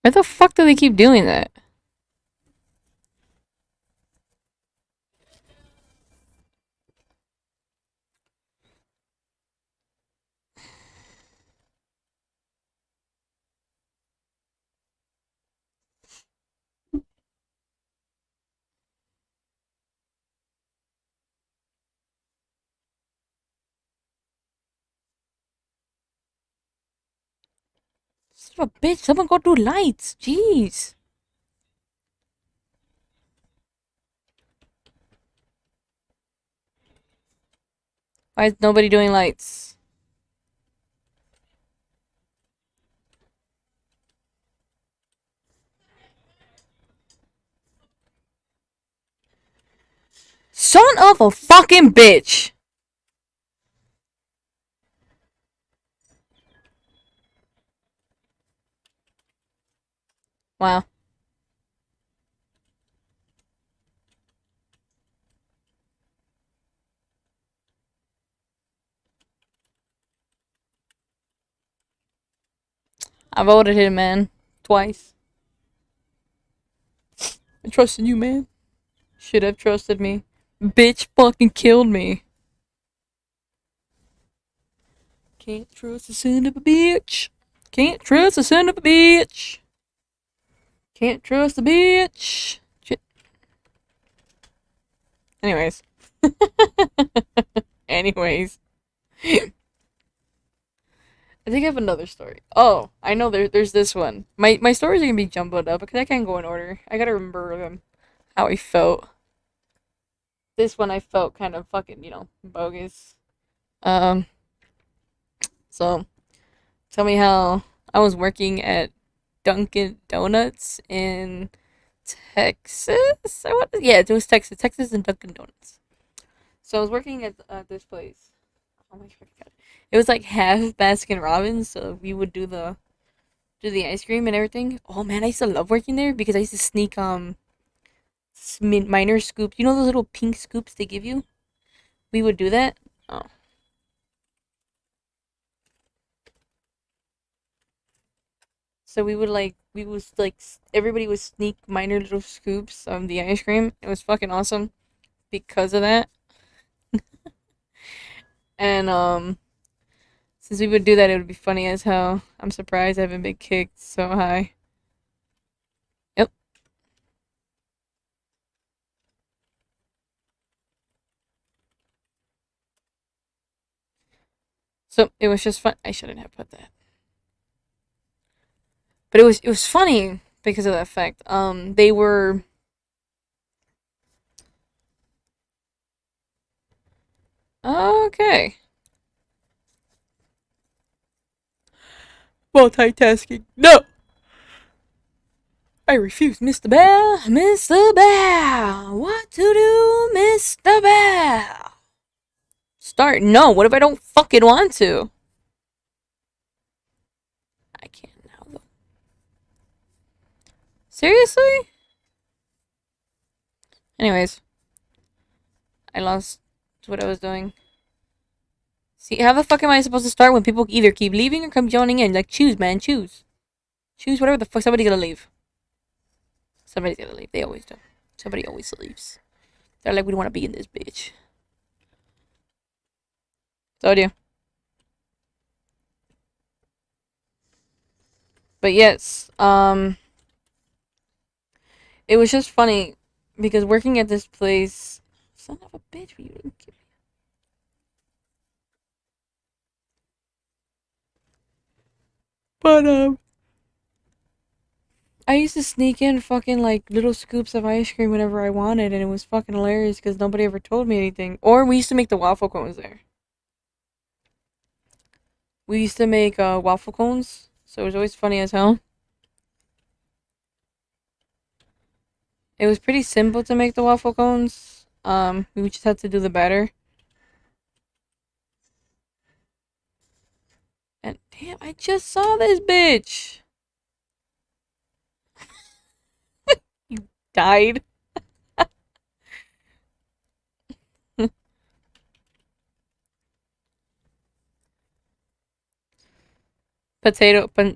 Why the fuck do they keep doing that? Son of a bitch, someone go do lights. Jeez. Why is nobody doing lights? Son of a fucking bitch. Wow. I voted him, man. Twice. I trusted you, man. Should have trusted me. Bitch fucking killed me. Can't trust the son of a bitch. Can't trust the son of a bitch. Can't trust the bitch. Anyways. Anyways. I think I have another story. Oh, I know there's this one. My stories are gonna be jumbled up because I can't go in order. I gotta remember them. How I felt. This one I felt kind of fucking, bogus. Um, so tell me how I was working at Dunkin' Donuts in Texas. Yeah, it was Texas and Dunkin' Donuts. So I was working at this place. Oh my god, it was like half Baskin Robbins. So we would do the ice cream and everything. Oh man, I used to love working there because I used to sneak minor scoops. You know those little pink scoops they give you? We would do that. Oh, so everybody would sneak minor little scoops of the ice cream. It was fucking awesome because of that. And since we would do that, it would be funny as hell. I'm surprised I haven't been kicked so high. Yep. So it was just fun. I shouldn't have put that, but it was funny because of that fact. They were okay. Multitasking. No, I refuse, Mr. Bear. Mr. Bear, what to do, Mr. Bear? Start. No. What if I don't fucking want to? I can't now though. Seriously? Anyways, I lost what I was doing. See, how the fuck am I supposed to start when people either keep leaving or come joining in? Like, choose, man, choose. Choose whatever the fuck. Somebody's gonna leave. Somebody's gonna leave. They always do. Somebody always leaves. They're like, we don't want to be in this bitch. Told you. But yes, it was just funny because working at this place, son of a bitch, you didn't give me. But I used to sneak in fucking like little scoops of ice cream whenever I wanted, and it was fucking hilarious because nobody ever told me anything. Or we used to make the waffle cones there. We used to make waffle cones, so it was always funny as hell. It was pretty simple to make the waffle cones. We just had to do the batter. And damn, I just saw this bitch. You died.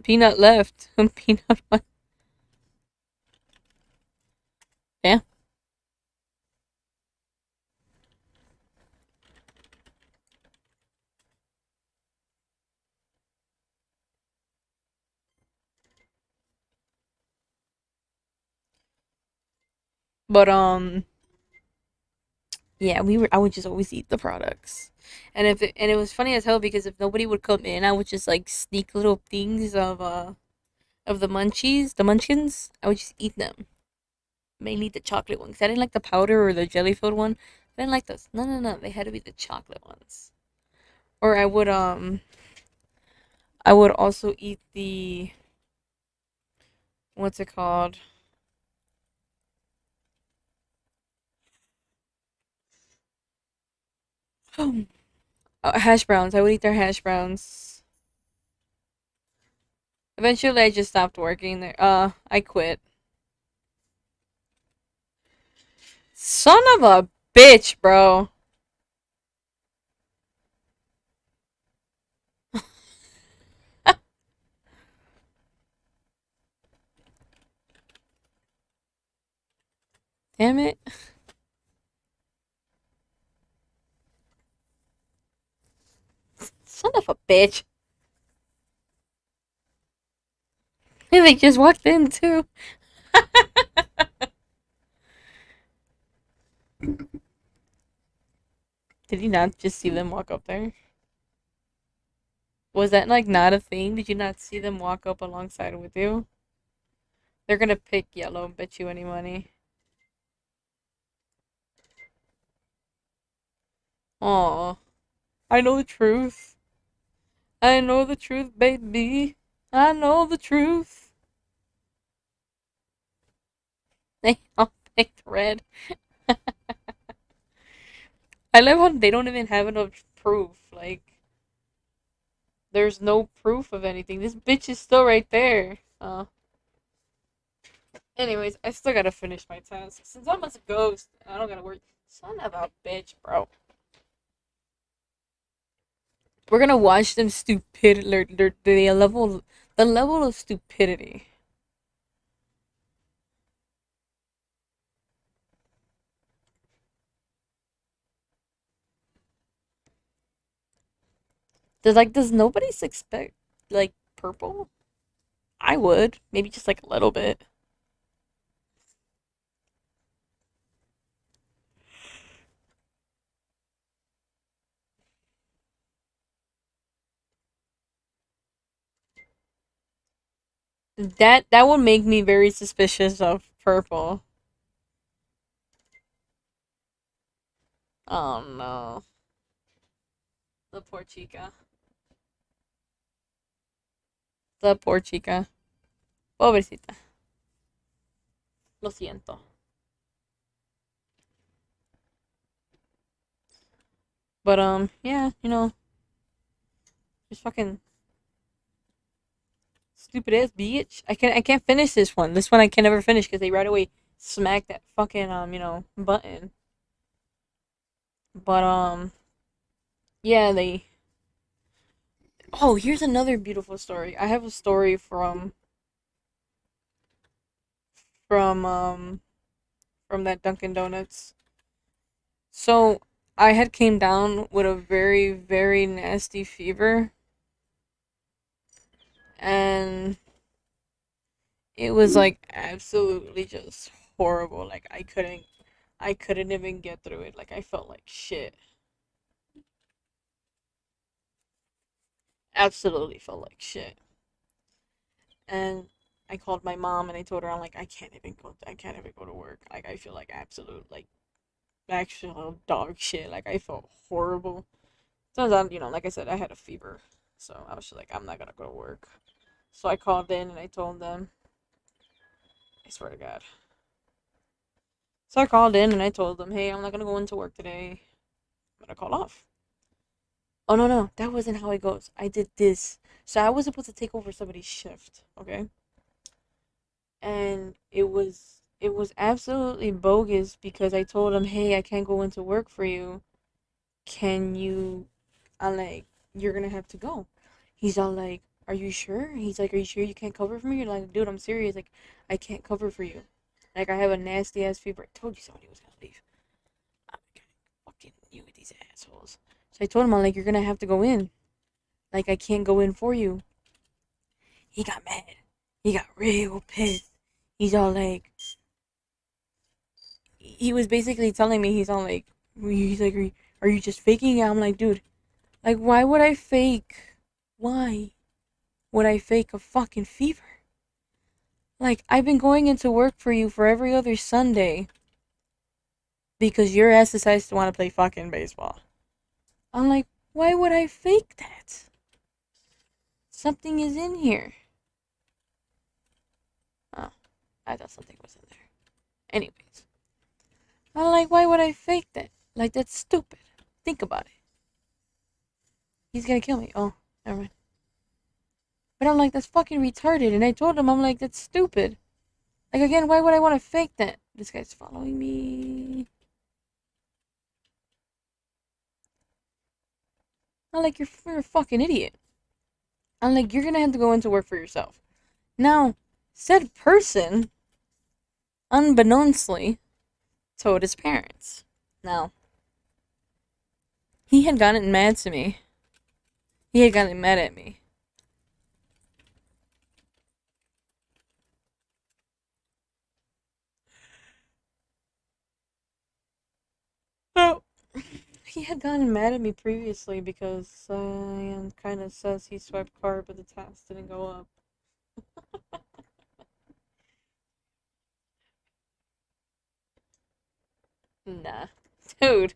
Peanut left. Peanut one. Yeah. But yeah, I would just always eat the products. And it was funny as hell because if nobody would come in, I would just like sneak little things of the munchkins. I would just eat them. Mainly the chocolate ones. I didn't like the powder or the jelly filled one. I didn't like those. No, no, no. They had to be the chocolate ones. Or I would also eat the what's it called? Hash browns. I would eat their hash browns. Eventually, I just stopped working there. I quit. Son of a bitch, bro. Damn it. Son of a bitch. And they just walked in too. Did you not just see them walk up there? Was that like not a thing? Did you not see them walk up alongside with you? They're gonna pick yellow, bet you any money. Aw. I know the truth. I know the truth, baby. I know the truth. They all picked red. I love how they don't even have enough proof. Like, there's no proof of anything. This bitch is still right there. Anyways, I still gotta finish my task. Since I'm a ghost, I don't gotta work. Son of a bitch, bro. We're gonna watch them stupid. The level of stupidity. Does nobody expect like purple? I would maybe just like a little bit. That would make me very suspicious of purple. Oh no, the poor chica. The poor chica. Pobrecita. Lo siento. But yeah, just fucking stupid ass bitch. I can't finish this one. This one I can never finish because they right away smack that fucking button. But yeah, they. Oh, here's another beautiful story. I have a story from from that Dunkin' Donuts. So I had came down with a very very nasty fever, and It was like absolutely just horrible. Like I couldn't even get through it. Like I felt like shit. Absolutely felt like shit. And I called my mom and I told her I'm like I can't even go to work. Like I feel like absolute like actual dog shit. Like I felt horrible. Turns out, like I said, I had a fever. So I was just like, I'm not gonna go to work. So I called in and I told them, I swear to God. So I called in and I told them, hey, I'm not gonna go into work today. I'm gonna call off. Oh no no, that wasn't how it goes. I did this. So I was supposed to take over somebody's shift, okay? And it was absolutely bogus because I told him, "Hey, I can't go into work for you. Can you I'm like, you're gonna have to go." He's all like, "Are you sure?" He's like, "Are you sure you can't cover for me?" You're like, "Dude, I'm serious. Like, I can't cover for you. Like, I have a nasty ass fever. I told you somebody was gonna leave. I'm like, fucking you with these assholes." So I told him, I'm like, "You're gonna have to go in. Like, I can't go in for you." He got mad. He got real pissed. He's all like, he was basically telling me, he's like, are you just faking it? I'm like, dude, like, why would I fake? Why would I fake a fucking fever? Like, I've been going into work for you for every other Sunday because your ass decides to want to play fucking baseball. I'm like, why would I fake that? Something is in here. Oh, I thought something was in there. Anyways, I'm like, why would I fake that? Like, that's stupid. Think about it. He's gonna kill me. Oh, never mind. But I'm like, that's fucking retarded. And I told him, I'm like, that's stupid. Like, again, why would I want to fake that? This guy's following me. I'm like, you're a fucking idiot. I'm like, you're gonna have to go into work for yourself. Now, said person, unbeknownstly, told his parents. Now, he had gotten mad to me. He had gotten mad at me. Oh. He had gotten mad at me previously because Ian kind of says he swiped card, but the task didn't go up. Nah. Dude,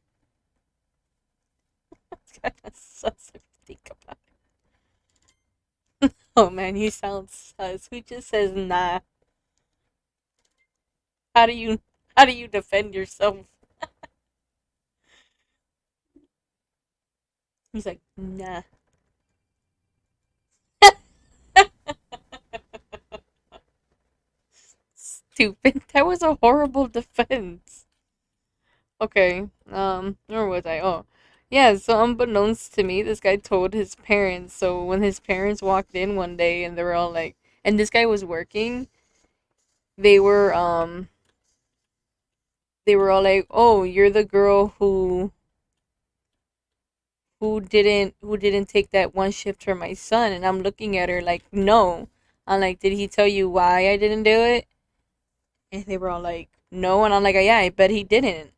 it's kind of sus if you think about it. Oh man, you sound sus. Who just says nah? How do you how do you defend yourself? He's like, nah. Stupid. That was a horrible defense. Okay. Where was I? Oh. Yeah, so unbeknownst to me, this guy told his parents. So when his parents walked in one day and they were all like, and this guy was working, they were they were all like, "Oh, you're the girl who didn't take that one shift for my son." And I'm looking at her like, "No." I'm like, "Did he tell you why I didn't do it?" And they were all like, "No." And I'm like, "Yeah, I bet he didn't."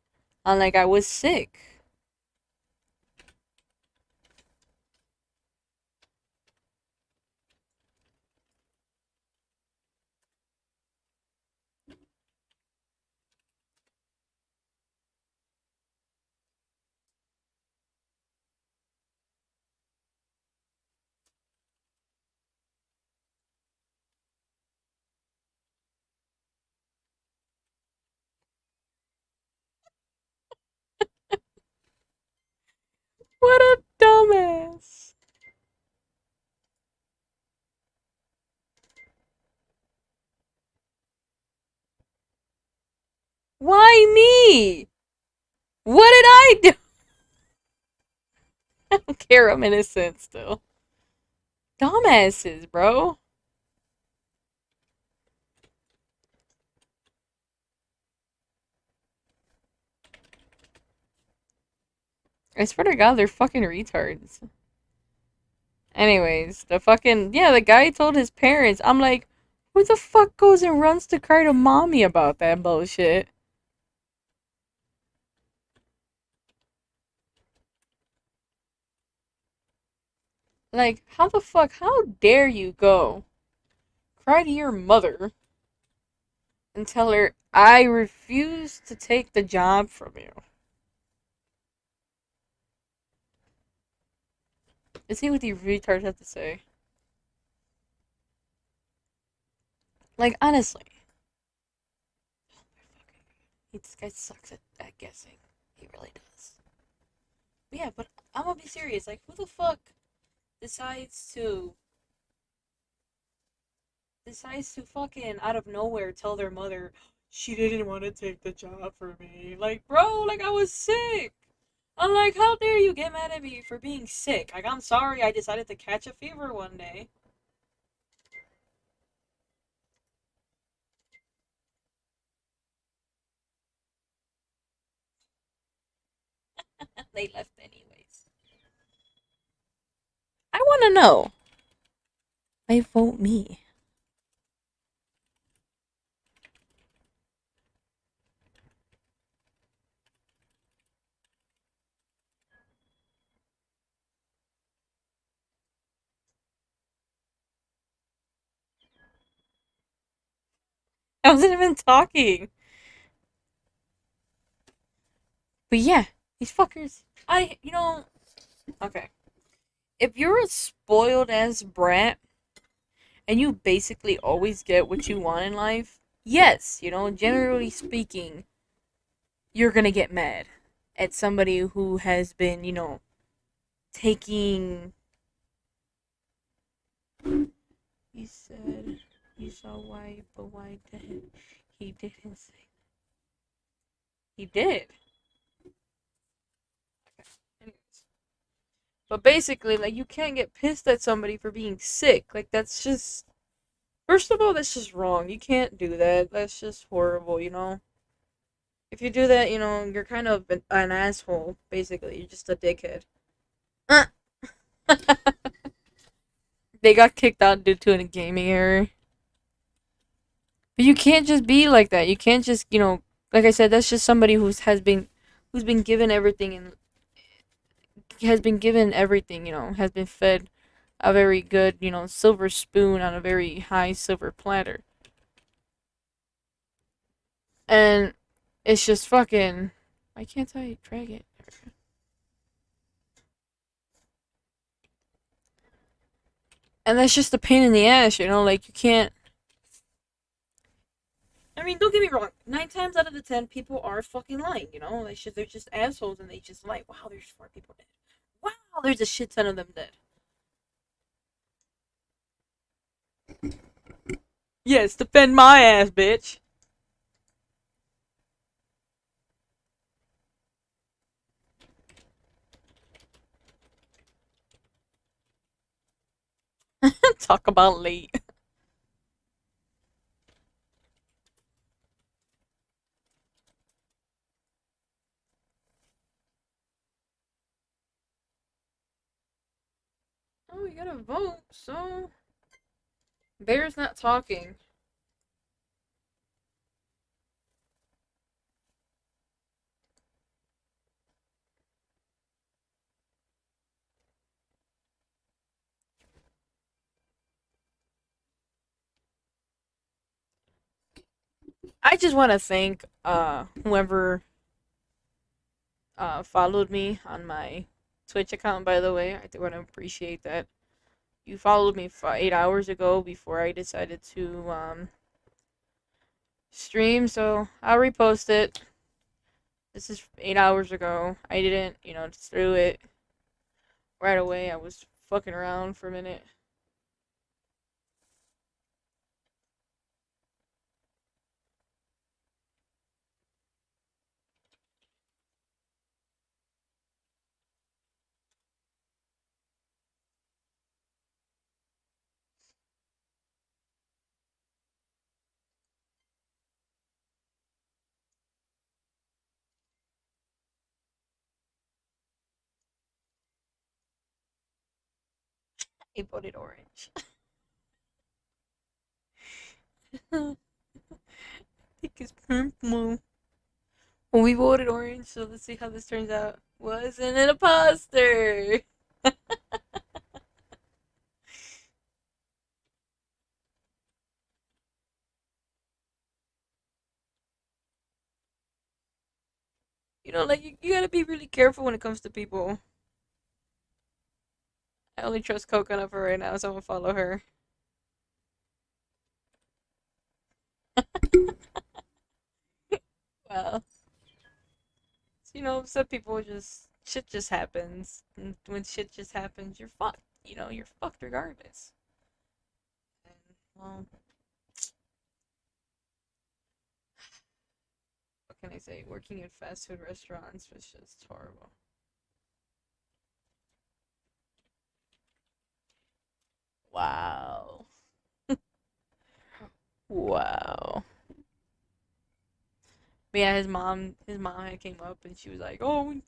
I'm like, "I was sick." What a dumbass. Why me? What did I do? I don't care. I'm innocent still. Dumbasses, bro. I swear to God, they're fucking retards. Anyways, the fucking, yeah, the guy told his parents. I'm like, Who the fuck goes and runs to cry to mommy about that bullshit? Like, how the fuck, how dare you go cry to your mother and tell her, I refuse to take the job from you? Let's see what these retards have to say. Like, honestly, this guy sucks at guessing. He really does. But yeah, but I'm gonna be serious. Like, who the fuck decides to fucking out of nowhere tell their mother she didn't want to take the job for me? Like, bro, like I was sick. I'm like, how dare you get mad at me for being sick? Like, I'm sorry I decided to catch a fever one day. They left anyways. I want to know. Why vote me? I wasn't even talking. But yeah, these fuckers. Okay. If you're a spoiled ass brat and you basically always get what you want in life, yes, generally speaking, you're gonna get mad at somebody who has been, taking. He said he saw why, but why did he didn't say he did. Anyways. But basically, like, you can't get pissed at somebody for being sick. Like, that's just. First of all, that's just wrong. You can't do that. That's just horrible. If you do that, you're kind of an asshole, basically. You're just a dickhead. They got kicked out due to a gaming error. But you can't just be like that. You can't just, like I said, that's just somebody who's been given everything and has been given everything, has been fed a very good, silver spoon on a very high silver platter. And it's just fucking. Why can't I drag it? And that's just a pain in the ass, like you can't. I mean, don't get me wrong. 9 times out of the 10, people are fucking lying. They're just assholes, and they just like, wow, there's 4 people dead. Wow, there's a shit ton of them dead. Yes, defend my ass, bitch. Talk about late. Oh, we gotta vote. So Bear's not talking. I just want to thank whoever followed me on my Twitch account. By the way, I do want to appreciate that. You followed me 8 hours ago before I decided to stream, so I'll repost it. This is 8 hours ago. I didn't, just threw it right away. I was fucking around for a minute. I voted orange. I think it's purple. Well, we voted orange, so let's see how this turns out. Wasn't an imposter. Like you gotta be really careful when it comes to people. I only trust Coconut for right now, so I'm gonna follow her. Well, some people just shit just happens, and when shit just happens, you're fucked. You're fucked regardless. And well, what can I say? Working in fast food restaurants was just horrible. Wow. Wow. But yeah, his mom had came up and she was like, "Oh,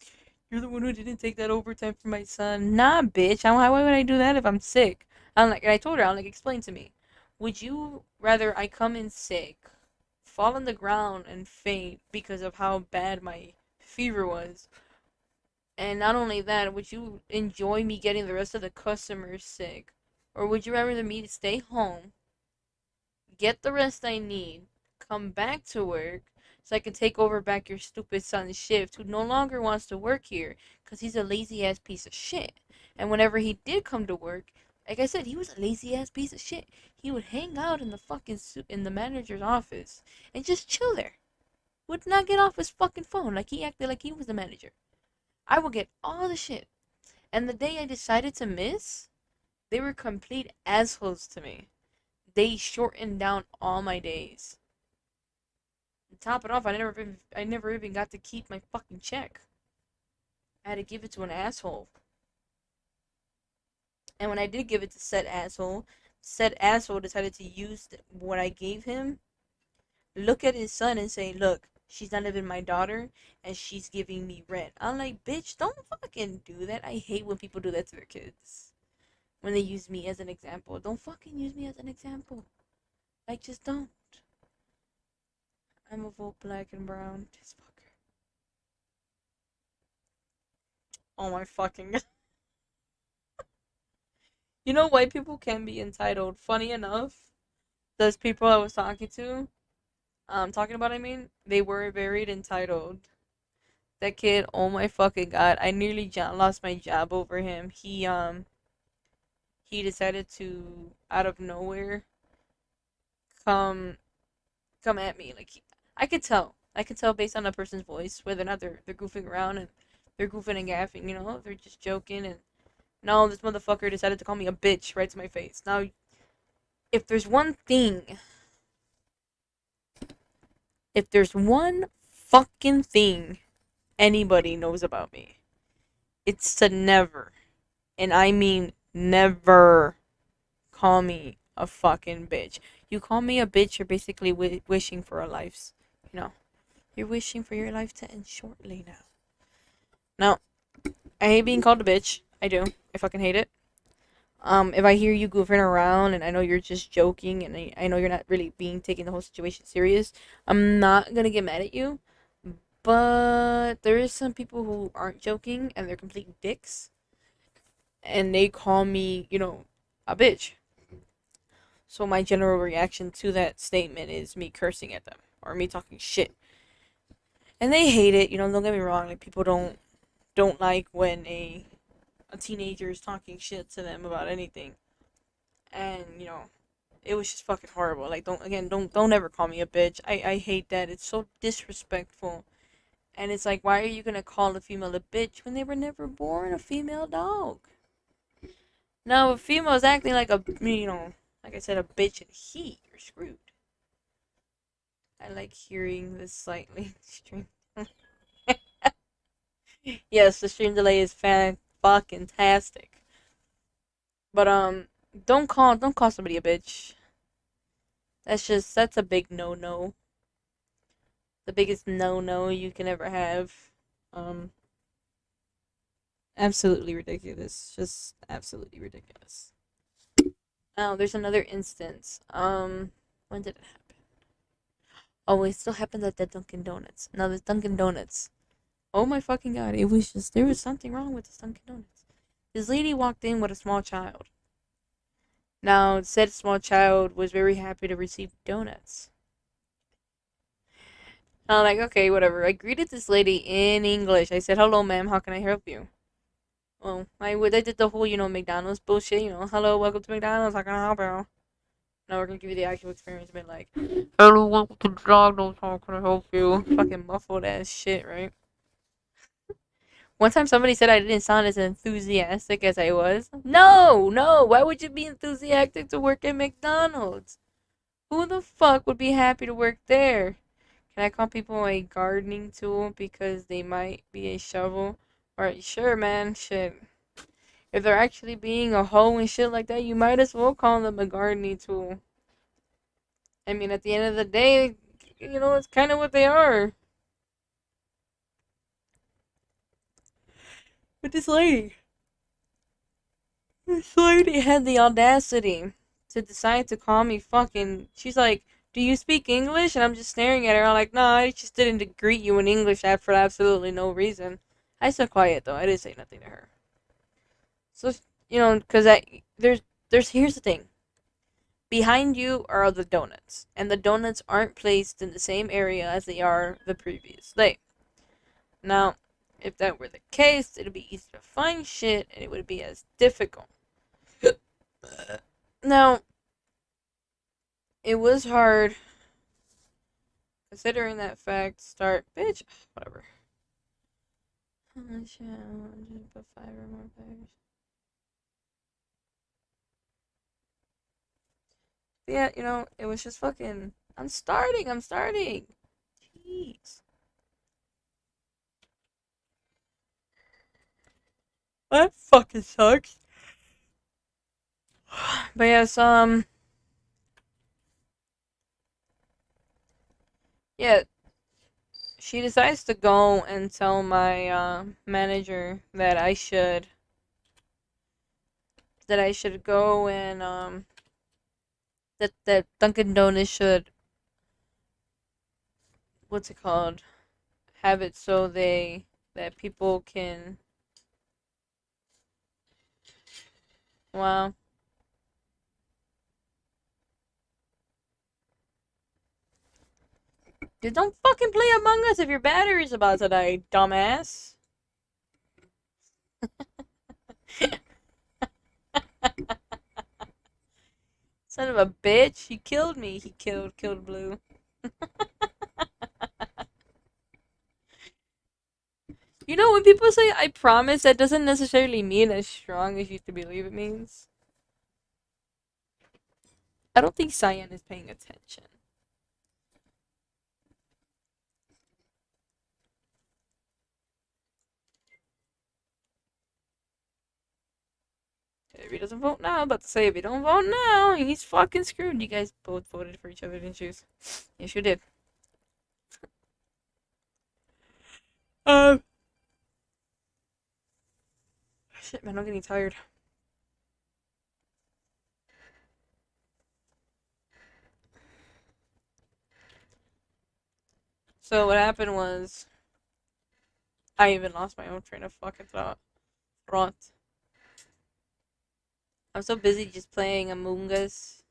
you're the one who didn't take that overtime for my son." Nah, bitch. Why would I do that if I'm sick? And I told her, I'm like, explain to me. Would you rather I come in sick, fall on the ground and faint because of how bad my fever was, and not only that, would you enjoy me getting the rest of the customers sick, or would you rather me to stay home, get the rest I need, come back to work so I can take over back your stupid son's shift who no longer wants to work here because he's a lazy ass piece of shit. And whenever he did come to work, like I said, he was a lazy ass piece of shit. He would hang out in the in the manager's office and just chill there. Would not get off his fucking phone like he acted like he was the manager. I would get all the shit. And the day I decided to miss, they were complete assholes to me. They shortened down all my days. To top it off, I never even got to keep my fucking check. I had to give it to an asshole. And when I did give it to said asshole decided to use what I gave him. Look at his son and say, "Look, she's not even my daughter, and she's giving me rent." I'm like, bitch, don't fucking do that. I hate when people do that to their kids. When they use me as an example, don't fucking use me as an example. Like, just don't. I'm a vote black and brown. This fucker. Oh my fucking god. White people can be entitled. Funny enough, those people I was talking about, I mean, they were very entitled. That kid, oh my fucking god, I nearly lost my job over him. He decided to, out of nowhere, come come at me. Like, I could tell based on a person's voice whether or not they're goofing around, and they're goofing and gaffing. They're just joking. And no, this motherfucker decided to call me a bitch right to my face. Now, if there's one thing, if there's one fucking thing anybody knows about me, it's to never, and I mean never, call me a fucking bitch. You call me a bitch, you're basically wishing for a life's, you know, you're wishing for your life to end shortly now. Now, I hate being called a bitch. I do. I fucking hate it. If I hear you goofing around and I know you're just joking and I know you're not really being taking the whole situation serious, I'm not gonna get mad at you. But there is some people who aren't joking and they're complete dicks, and they call me, a bitch. So my general reaction to that statement is me cursing at them or me talking shit, and they hate it. Don't get me wrong. Like, people don't like when a teenager is talking shit to them about anything, and it was just fucking horrible. Like, don't ever call me a bitch. I hate that. It's so disrespectful. And it's like, why are you gonna call a female a bitch when they were never born a female dog? Now, if a female's acting like like I said, a bitch and you're screwed. I like hearing this slightly stream. Yes, the stream delay is fan fucking tastic. But don't call somebody a bitch. That's a big no no. The biggest no no you can ever have. Um, Absolutely ridiculous. Just absolutely ridiculous. Oh, there's another instance. When did it happen? Oh, it still happened at that Dunkin' Donuts. Now, this Dunkin' Donuts. Oh my fucking god, it was just, there was something wrong with this Dunkin' Donuts. This lady walked in with a small child. Now, said small child was very happy to receive donuts. I'm like, okay, whatever. I greeted this lady in English. I said, hello, ma'am, how can I help you? Well, I did the whole, McDonald's bullshit, hello, welcome to McDonald's, how can I help you? Now we're gonna give you the actual experience, a bit like, hello, welcome to McDonald's, how can I help you? Fucking muffled ass shit, right? One time somebody said I didn't sound as enthusiastic as I was. No, no, why would you be enthusiastic to work at McDonald's? Who the fuck would be happy to work there? Can I call people a gardening tool because they might be a shovel? Alright, sure, man, shit. If they're actually being a hoe and shit like that, you might as well call them a gardening tool. I mean, at the end of the day, it's kind of what they are. But this lady had the audacity to decide to call me fucking. She's like, "Do you speak English?" And I'm just staring at her. I'm like, "No, I just didn't greet you in English for absolutely no reason." I stood quiet though. I didn't say nothing to her. So because here's the thing. Behind you are the donuts, and the donuts aren't placed in the same area as they are the previous day. Now, if that were the case, it'd be easy to find shit, and it would be as difficult. Now, it was hard considering that fact. Start, bitch, whatever. Put 5 or more players. Yeah, it was just fucking. I'm starting. Jeez. That fucking sucks. But yes, yeah, she decides to go and tell my manager that I should go and that Dunkin' Donuts should, what's it called, have it so that people can, well, just don't fucking play Among Us if your battery's about to die, dumbass. Son of a bitch, he killed me. He killed Blue. When people say I promise, that doesn't necessarily mean as strong as you used to believe it means. I don't think Cyan is paying attention. If he doesn't vote now, I'm about to say if he don't vote now, he's fucking screwed. You guys both voted for each other, didn't you? Yes, you did. Um, shit, man, I'm getting tired. So what happened was, I even lost my own train of fucking thought. I'm so busy just playing Among Us.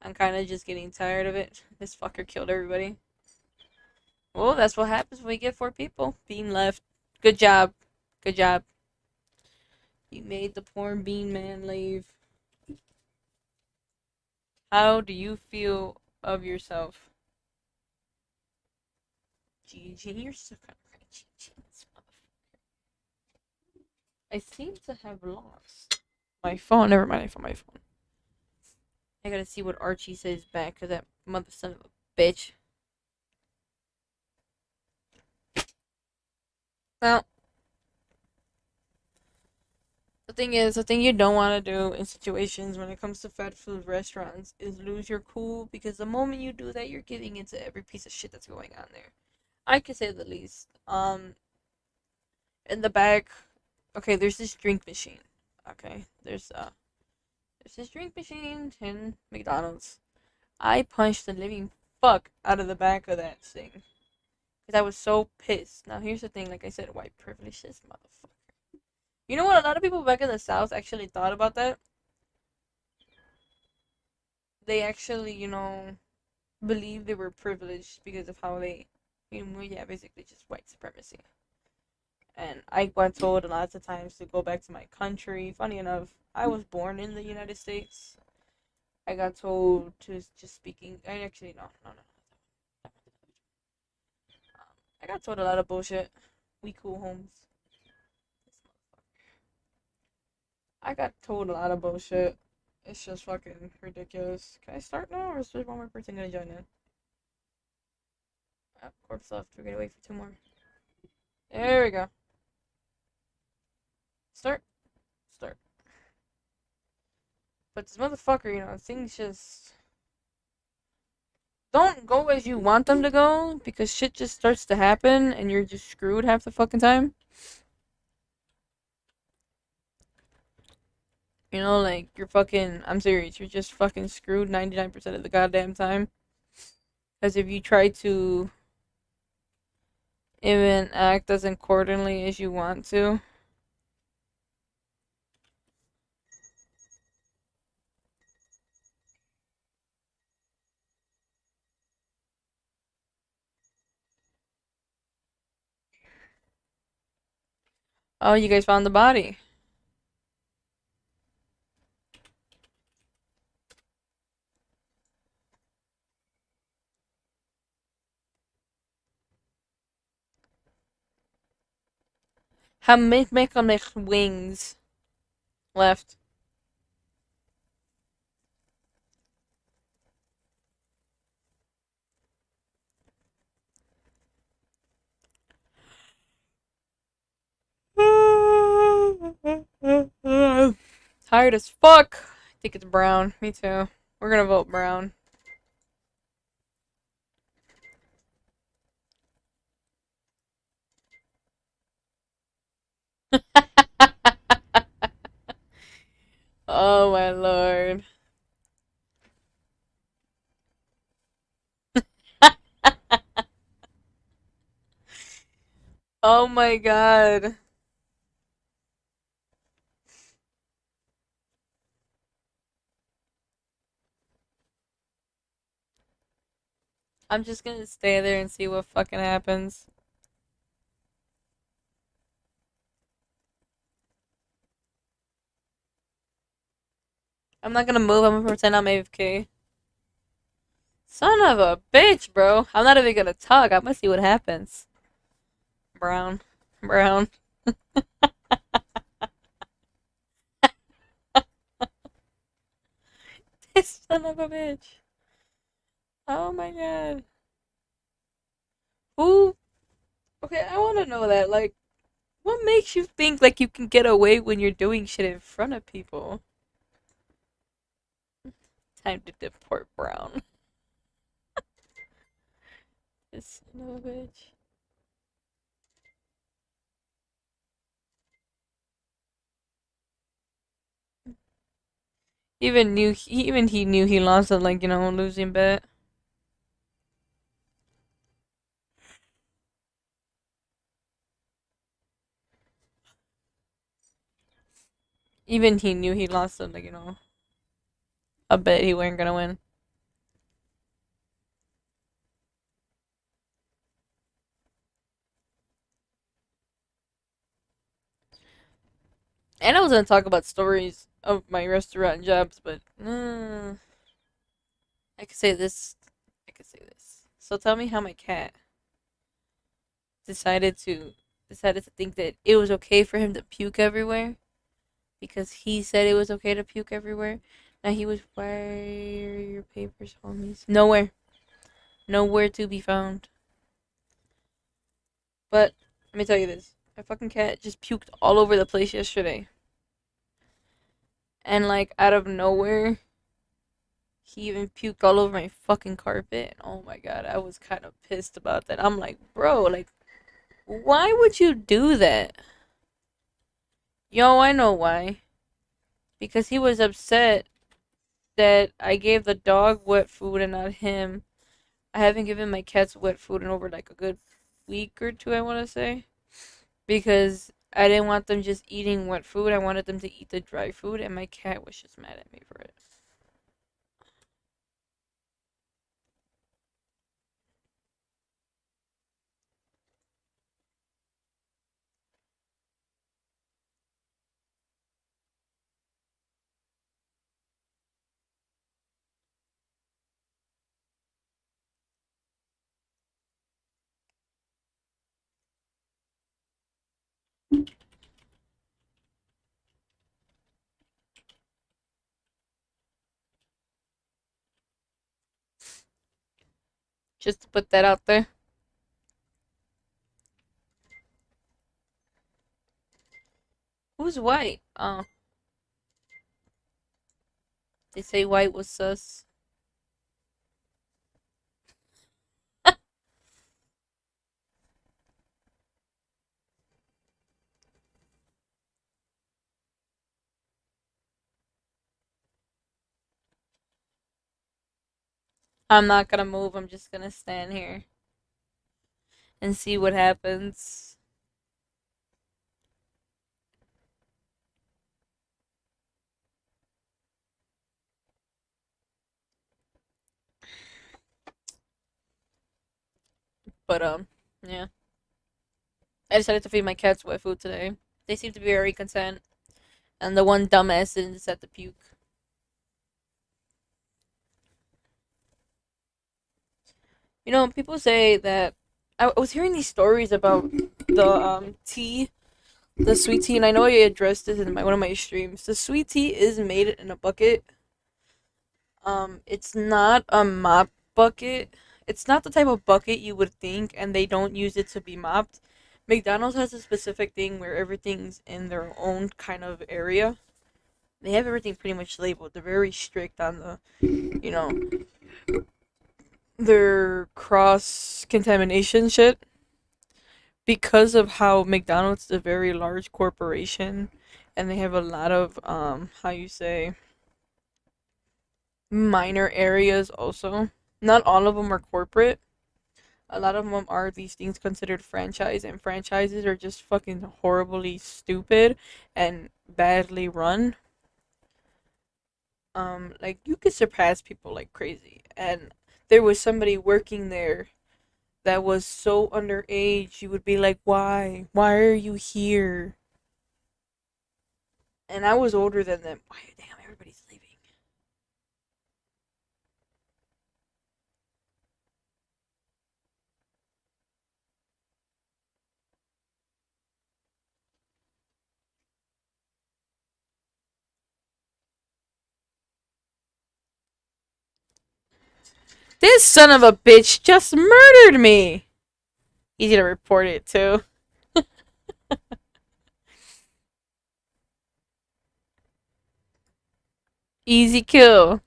I'm kind of just getting tired of it. This fucker killed everybody. Well, that's what happens when we get 4 people being left. Good job. Good job. You made the poor bean man leave. How do you feel of yourself? GG, you're so kind of crazy. I seem to have lost my phone. Never mind, I found my phone. I gotta see what Archie says back, because that mother son of a bitch. Well, the thing you don't want to do in situations when it comes to fast food restaurants is lose your cool, because the moment you do that, you're giving into every piece of shit that's going on there. I could say the least. In the back, okay, there's this drink machine. Okay, there's this drink machine in McDonald's. I punched the living fuck out of the back of that thing. Because I was so pissed. Now, here's the thing, like I said, white privilege, this motherfucker. You know what? A lot of people back in the South actually thought about that. They actually, believe they were privileged because of how they, yeah, basically just white supremacy. And I got told a lot of times to go back to my country. Funny enough, I was born in the United States. I got told to just speaking. I actually no. I got told a lot of bullshit. We cool homes. I got told a lot of bullshit. It's just fucking ridiculous. Can I start now, or is there one more person gonna join in? Corpse left. We're gonna wait for two more. There we go. Start. Start. But this motherfucker, things just don't go as you want them to go because shit just starts to happen and you're just screwed half the fucking time. Like you're fucking. I'm serious. You're just fucking screwed 99% of the goddamn time. Because if you try to even act as accordingly as you want to. Oh, you guys found the body. How make them like wings left? Tired as fuck. I think it's brown. Me too. We're gonna vote brown. Oh my lord. Oh my god. I'm just gonna stay there and see what fucking happens. I'm not gonna move. I'm gonna pretend I'm AFK. Son of a bitch, bro. I'm not even gonna talk. I'm gonna see what happens. Brown. Brown. This son of a bitch. Oh my god. Who? Okay, I wanna know that. Like, what makes you think like you can get away when you're doing shit in front of people? Time to deport Brown. This son of a bitch. Even he knew he lost a losing bet. Even he knew he lost a bet he wasn't gonna win. And I was gonna talk about stories of my restaurant jobs, but I could say this. I could say this. So tell me how my cat decided to decided to think that it was okay for him to puke everywhere because he said it was okay to puke everywhere. Now he was, why are your papers, homies? Nowhere. Nowhere to be found. But let me tell you this. My fucking cat just puked all over the place yesterday. And like out of nowhere, he even puked all over my fucking carpet. Oh my god, I was kind of pissed about that. I'm like, bro, like, why would you do that? Yo, I know why. Because he was upset that I gave the dog wet food and not him. I haven't given my cats wet food in over like a good week or two, I want to say, because I didn't want them just eating wet food. I wanted them to eat the dry food, and my cat was just mad at me for it. Just to put that out there. Who's white? Oh, they say white was sus. I'm not gonna move. I'm just gonna stand here and see what happens. But yeah. I decided to feed my cats wet food today. They seem to be very content, and the one dumbass didn't decide to puke. You know, people say that I was hearing these stories about the tea, the sweet tea, and I know I addressed this in one of my streams. The sweet tea is made in a bucket. It's not a mop bucket. It's not the type of bucket you would think, and they don't use it to be mopped. McDonald's has a specific thing where everything's in their own kind of area. They have everything pretty much labeled. They're very strict on the, you know, their cross contamination shit because of how McDonald's is a very large corporation and they have a lot of how you say minor areas also. Not all of them are corporate. A lot of them are these things considered franchise, and franchises are just fucking horribly stupid and badly run. Like you could surpass people like crazy, and there was somebody working there that was so underage. You would be like, why are you here? And I was older than them. Why, damn, everybody's leaving. This son of a bitch just murdered me. He's gonna report it too. Easy kill.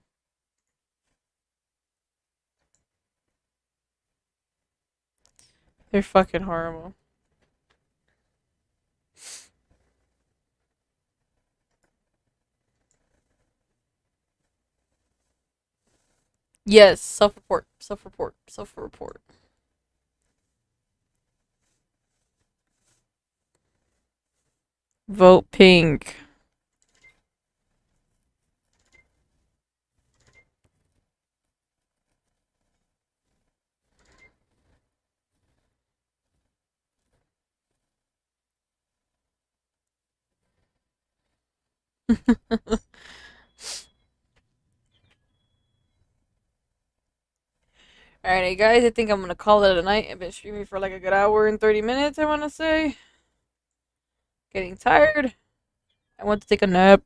They're fucking horrible. Yes, self report, self report, self report. Vote pink. Alrighty, guys, I think I'm gonna call it a night. I've been streaming for like a good hour and 30 minutes, I wanna say. Getting tired. I want to take a nap.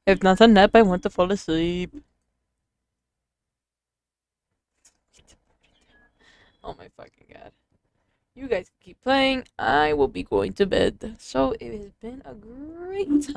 If not a nap, I want to fall asleep. Oh my fucking god. You guys keep playing. I will be going to bed. So it has been a great time.